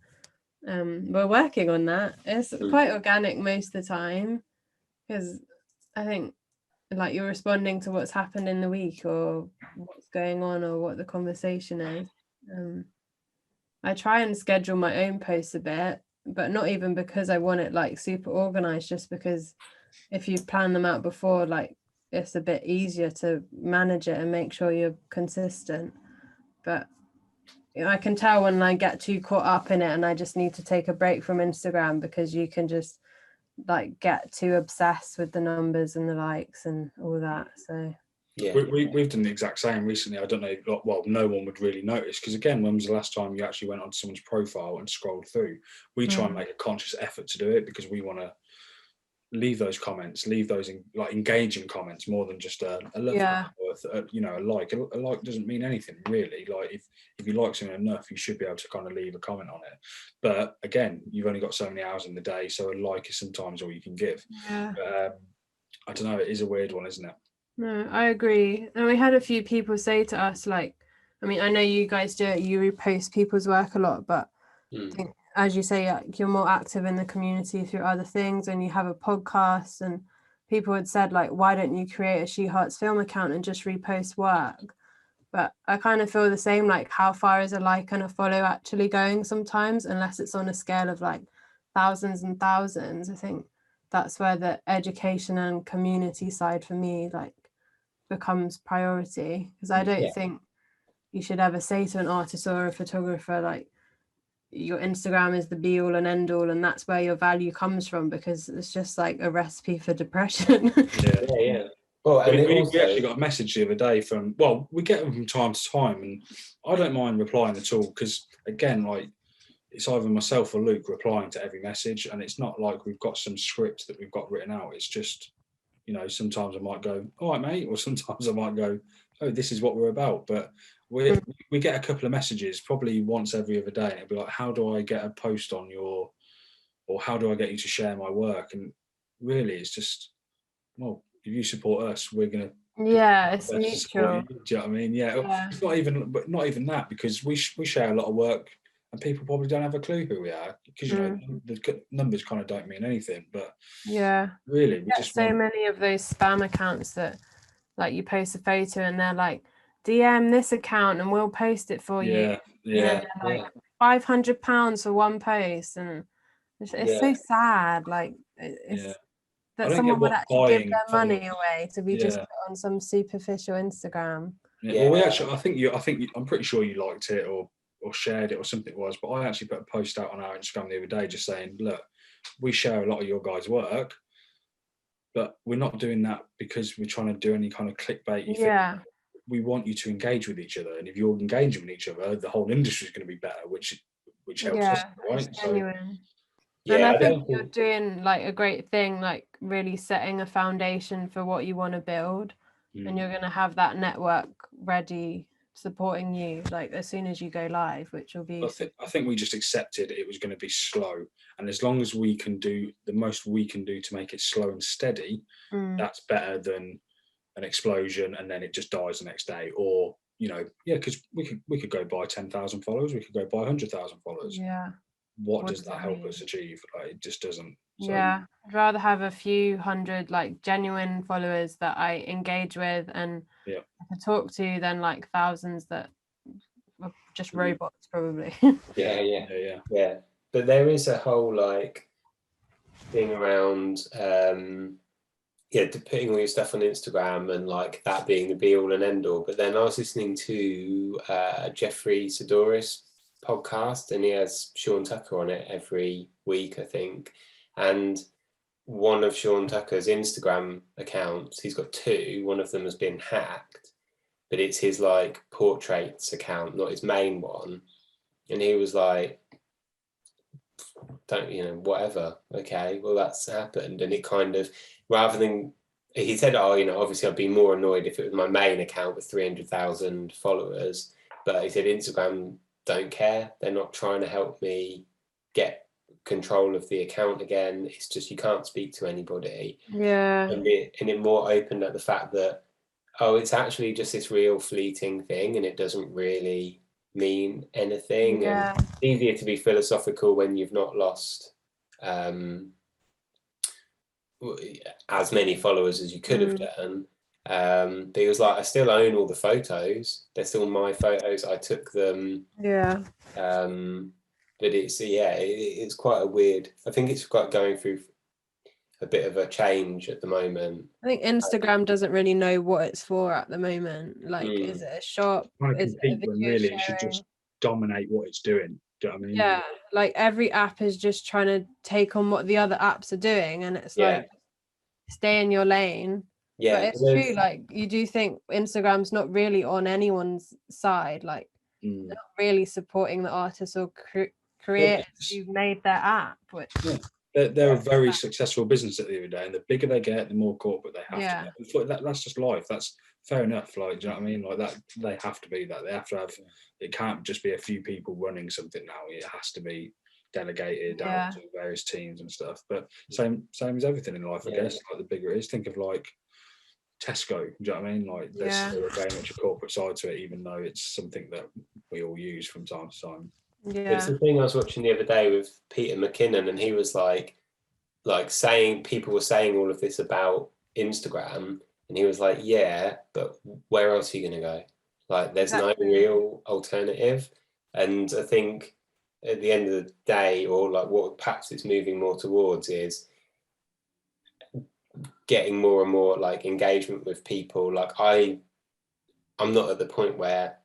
Speaker 3: we're working on that. It's quite organic most of the time, because I think like you're responding to what's happened in the week, or what's going on, or what the conversation is. I try and schedule my own posts a bit, but not even because I want it like super organized, just because if you plan them out before, like, it's a bit easier to manage it and make sure you're consistent. But I can tell when I get too caught up in it and I just need to take a break from Instagram, because you can just like get too obsessed with the numbers and the likes and all that. So
Speaker 1: we've done the exact same recently. I don't know, well, no one would really notice, because again, when was the last time you actually went onto someone's profile and scrolled through? We try and make a conscious effort to do it, because we want to leave those comments, leave those like engaging comments, more than just a love or a like. A like doesn't mean anything really. Like, if you like something enough, you should be able to kind of leave a comment on it. But again, you've only got so many hours in the day, so a like is sometimes all you can give. But, I don't know, it is a weird one, isn't it?
Speaker 3: No, I agree. And we had a few people say to us, like, I mean, I know you guys do it, you repost people's work a lot, but I think, as you say, you're more active in the community through other things, and you have a podcast, and people had said, like, why don't you create a She Hearts Film account and just repost work? But I kind of feel the same, like, how far is a like and a follow actually going sometimes, unless it's on a scale of like thousands and thousands. I think that's where the education and community side for me like becomes priority, because I don't think you should ever say to an artist or a photographer like your Instagram is the be all and end all and that's where your value comes from, because it's just like a recipe for depression.
Speaker 2: Yeah. Well, and
Speaker 1: we actually got a message the other day from, well, we get them from time to time, and I don't mind replying at all, because again, like, it's either myself or Luke replying to every message, and it's not like we've got some script that we've got written out. It's just, you know, sometimes I might go, all right, mate, or sometimes I might go, oh, this is what we're about. But we get a couple of messages probably once every other day, and it'll be like, how do I get a post on your, or how do I get you to share my work? And really, it's just, well, if you support us, we're gonna
Speaker 3: it's mutual.
Speaker 1: do you know what I mean? It's not even that, because we share a lot of work and people probably don't have a clue who we are, because you know the numbers kind of don't mean anything, but really we just
Speaker 3: so many of those spam accounts that like you post a photo and they're like, DM this account and we'll post it for you. And like £500 for one post, and it's so sad, like it's that someone would actually give their money away to be just put on some superficial Instagram.
Speaker 1: Well, we actually, I'm pretty sure you liked it or shared it or something it was, but I actually put a post out on our Instagram the other day just saying, look, we share a lot of your guys' work, but we're not doing that because we're trying to do any kind of clickbait thing. We want you to engage with each other, and if you're engaging with each other, the whole industry is going to be better, which helps us, right?
Speaker 3: It's genuine. And I think you're doing like a great thing, like really setting a foundation for what you want to build, and you're going to have that network ready supporting you like as soon as you go live, which will be
Speaker 1: I think we just accepted it was going to be slow, and as long as we can do the most we can do to make it slow and steady, that's better than an explosion and then it just dies the next day. Or, you know, because we could go buy 10,000 followers, we could go buy 100,000 followers. What does that help us achieve? Like, it just doesn't. So,
Speaker 3: I'd rather have a few hundred like genuine followers that I engage with and I can talk to than like thousands that are just robots probably.
Speaker 2: Yeah. But there is a whole like thing around putting all your stuff on Instagram and like that being the be all and end all. But then I was listening to Jeffrey Sadoris podcast, and he has Sean Tucker on it every week, I think. And one of Sean Tucker's Instagram accounts, he's got two, one of them has been hacked, but it's his like portraits account, not his main one. And he was like, whatever, okay, well, that's happened. And it kind of, rather than, he said, obviously I'd be more annoyed if it was my main account with 300,000 followers, but he said Instagram don't care, they're not trying to help me get control of the account again, it's just you can't speak to anybody. And it more opened at the fact that it's actually just this real fleeting thing and it doesn't really mean anything. And it's easier to be philosophical when you've not lost as many followers as you could have done. But it was like, I still own all the photos, they're still my photos, I took them. But it's quite a weird, I think it's quite going through a bit of a change at the moment.
Speaker 3: I think Instagram doesn't really know what it's for at the moment. Like, is it a shop? Is it a video
Speaker 1: really
Speaker 3: sharing?
Speaker 1: It should just dominate what it's doing. Do you know what I mean?
Speaker 3: Yeah, like every app is just trying to take on what the other apps are doing, and it's like, stay in your lane. But it's true, like you do think Instagram's not really on anyone's side, like they're not really supporting the artists or creators who've made their app, which
Speaker 1: they're a very successful business at the end of the day, and the bigger they get, the more corporate they have to get. That's just life. That's fair enough. Like, do you know what I mean? Like that, they have to be that. They have to have. It can't just be a few people running something now. It has to be delegated out to various teams and stuff. But same as everything in life, I guess. Like the bigger it is, think of like Tesco. Do you know what I mean? Like there's still very much a corporate side to it, even though it's something that we all use from time to time.
Speaker 2: It's the thing I was watching the other day with Peter McKinnon, and he was like saying, people were saying all of this about Instagram, and he was like, yeah, but where else are you going to go? Like, there's no real alternative. And I think at the end of the day, or like what perhaps it's moving more towards, is getting more and more like engagement with people. Like I'm not at the point where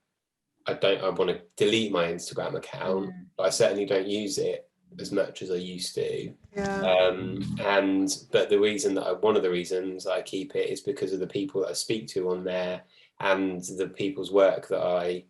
Speaker 2: I want to delete my Instagram account, but I certainly don't use it as much as I used to. But one of the reasons I keep it is because of the people that I speak to on there and the people's work that I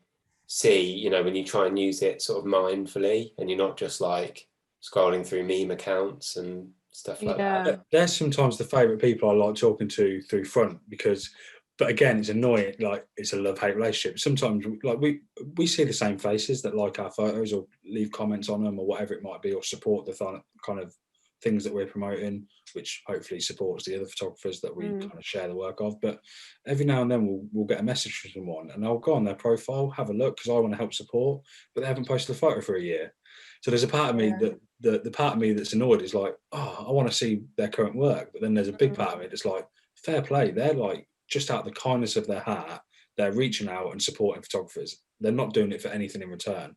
Speaker 2: see, you know, when you try and use it sort of mindfully and you're not just like scrolling through meme accounts and stuff like that.
Speaker 1: They're sometimes the favourite people I like talking to through front, because, but again, it's annoying, like it's a love-hate relationship. Sometimes like we see the same faces that like our photos or leave comments on them or whatever it might be, or support the kind of things that we're promoting, which hopefully supports the other photographers that we kind of share the work of. But every now and then we'll get a message from someone and I'll go on their profile, have a look, because I want to help support, but they haven't posted a photo for a year. So there's a part of me that the part of me that's annoyed is like, oh, I want to see their current work. But then there's a big part of me that's like, fair play. They're like, just out of the kindness of their heart, they're reaching out and supporting photographers. They're not doing it for anything in return,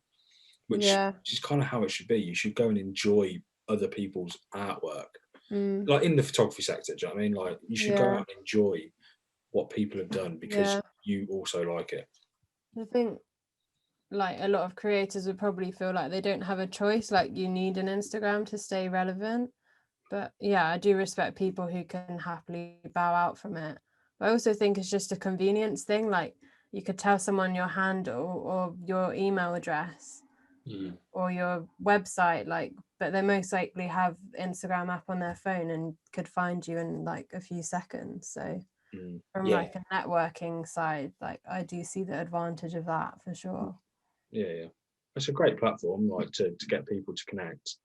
Speaker 1: which is kind of how it should be. You should go and enjoy other people's artwork, like in the photography sector. Do you know what I mean? Like you should go out and enjoy what people have done because you also like it.
Speaker 3: I think like a lot of creators would probably feel like they don't have a choice, like you need an Instagram to stay relevant. But yeah, I do respect people who can happily bow out from it. But I also think it's just a convenience thing. Like you could tell someone your handle or your email address or your website, like, but they most likely have Instagram app on their phone and could find you in like a few seconds. So from like a networking side, like I do see the advantage of that for sure.
Speaker 1: Yeah. It's a great platform, like to get people to connect.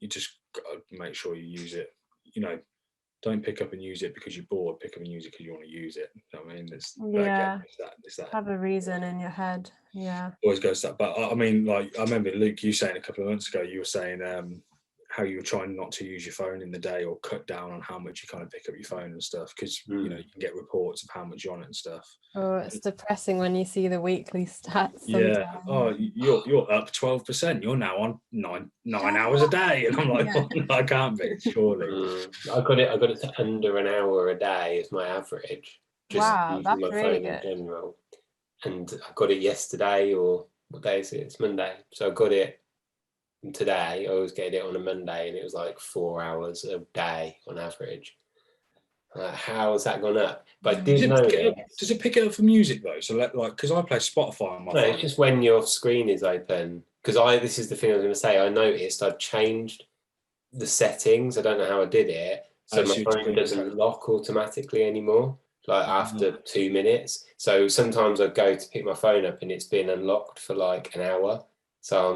Speaker 1: You just gotta make sure you use it. You know, don't pick up and use it because you're bored. Pick up and use it because you want to use it. You know what I mean? It's that.
Speaker 3: Have a reason in your head. Yeah.
Speaker 1: Always goes that. But I mean, like I remember Luke, you saying a couple of months ago, you were saying how you were trying not to use your phone in the day or cut down on how much you kind of pick up your phone and stuff, because you know you can get reports of how much you're on it and stuff.
Speaker 3: Oh, it's depressing when you see the weekly stats.
Speaker 1: Yeah. Oh, you're up 12%. You're now on nine hours a day, and I'm like, well, no, I can't be. Surely.
Speaker 2: I got it to under an hour a day as my average. Just using
Speaker 3: that's
Speaker 2: my
Speaker 3: really
Speaker 2: phone
Speaker 3: good.
Speaker 2: in general. And I got it yesterday, or what day is it? It's Monday. So I got it today. I always get it on a Monday, and it was like 4 hours a day on average. How has that gone up? But does
Speaker 1: it pick it up for music though? So like, because I play Spotify on my phone.
Speaker 2: It's just when your screen is open. Because this is the thing I was going to say. I noticed I've changed the settings. I don't know how I did it. So my phone doesn't lock automatically anymore, like after 2 minutes. So sometimes I go to pick my phone up and it's been unlocked for like an hour. So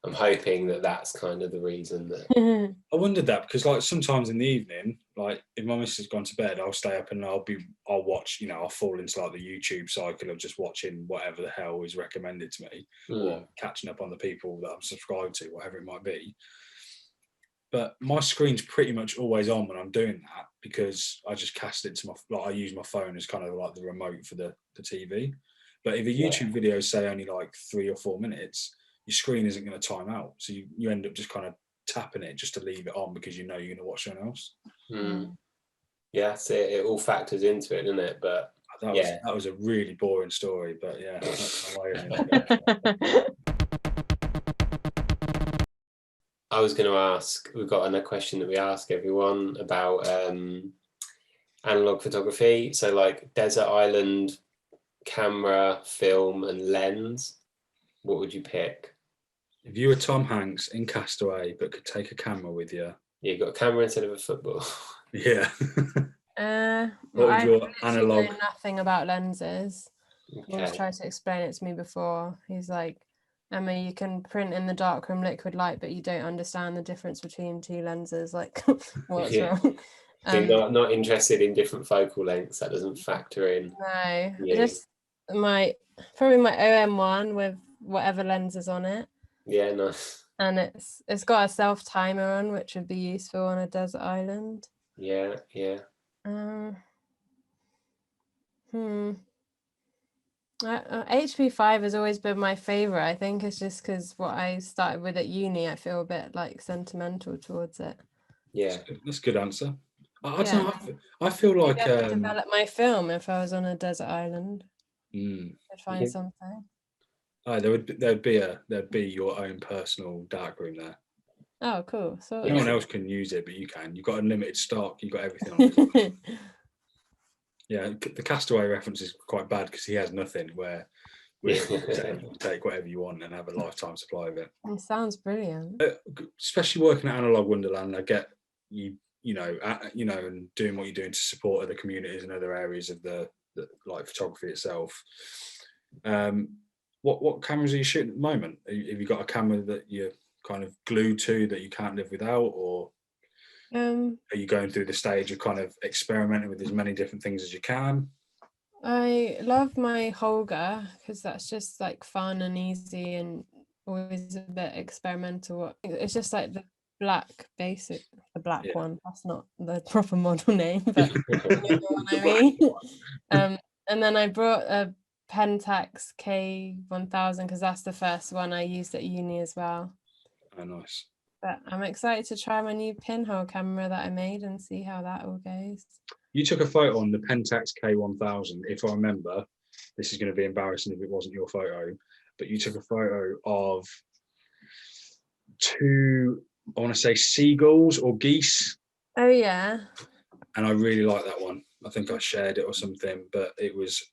Speaker 2: I'm hoping that that's kind of the reason that.
Speaker 1: I wondered that because like sometimes in the evening, like if my missus has gone to bed, I'll stay up and I'll watch, you know, I'll fall into like the YouTube cycle of just watching whatever the hell is recommended to me or catching up on the people that I'm subscribed to, whatever it might be. But my screen's pretty much always on when I'm doing that because I just cast it to I use my phone as kind of like the remote for the TV. But if a YouTube video is say only like 3 or 4 minutes, your screen isn't going to time out. So you end up just kind of tapping it just to leave it on because you know you're going to watch something else.
Speaker 2: Yeah, so it all factors into it, doesn't it? But
Speaker 1: that was a really boring story, but yeah. That's my way of
Speaker 2: I was going to ask, we've got another question that we ask everyone about analog photography. So like desert island, camera, film and lens, what would you pick?
Speaker 1: If you were Tom Hanks in Castaway but could take a camera with you.
Speaker 2: Yeah, you got a camera instead of a football.
Speaker 1: Yeah.
Speaker 3: What would your analog? Know nothing about lenses. Okay. He's tried to explain it to me before. He's like, Emma, you can print in the darkroom liquid light, but you don't understand the difference between two lenses. Like, what's wrong?
Speaker 2: So you're not interested in different focal lengths. That doesn't factor in.
Speaker 3: No,
Speaker 2: Yeah.
Speaker 3: just probably my OM1 with whatever lens is on it.
Speaker 2: Yeah, nice.
Speaker 3: And it's got a self timer on, which would be useful on a desert island.
Speaker 2: Yeah.
Speaker 3: HP5 has always been my favorite. I think it's just because what I started with at uni, I feel a bit like sentimental towards it.
Speaker 2: Yeah,
Speaker 1: that's a good answer. I don't know. I feel like
Speaker 3: develop my film if I was on a desert island. I'd find something.
Speaker 1: Oh, there'd be your own personal darkroom there.
Speaker 3: Oh, cool. So
Speaker 1: no one else can use it, but you can. You've got unlimited stock. You've got everything on it. Yeah, the Castaway reference is quite bad because he has nothing. Where you take whatever you want and have a lifetime supply of it.
Speaker 3: It sounds brilliant.
Speaker 1: Especially working at Analogue Wonderland, I get you know, and doing what you're doing to support other communities and other areas of the like photography itself. What cameras are you shooting at the moment? Have you got a camera that you're kind of glued to that you can't live without, or are you going through the stage of kind of experimenting with as many different things as you can?
Speaker 3: I love my Holga because that's just like fun and easy and always a bit experimental. It's just like the black one. That's not the proper model name, but you know the one I mean. And then I brought a Pentax K1000 because that's the first one I used at uni as well.
Speaker 1: Oh, nice.
Speaker 3: But I'm excited to try my new pinhole camera that I made and see how that all goes.
Speaker 1: You took a photo on the Pentax K1000. If I remember, this is going to be embarrassing if it wasn't your photo, but you took a photo of two, I want to say seagulls or geese.
Speaker 3: Oh yeah.
Speaker 1: And I really like that one. I think I shared it or something, but it was,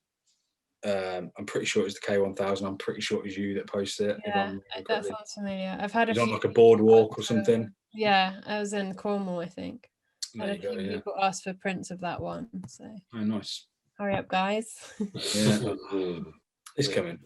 Speaker 1: I'm pretty sure it was the K1000. I'm pretty sure it was you that posted it.
Speaker 3: Yeah, that sounds familiar. I've had
Speaker 1: it was on like a boardwalk or something.
Speaker 3: Yeah, I was in Cornwall, I think.
Speaker 1: There
Speaker 3: Had a few people asked for prints of that one. So
Speaker 1: oh, nice.
Speaker 3: Hurry up, guys.
Speaker 1: Yeah. It's coming.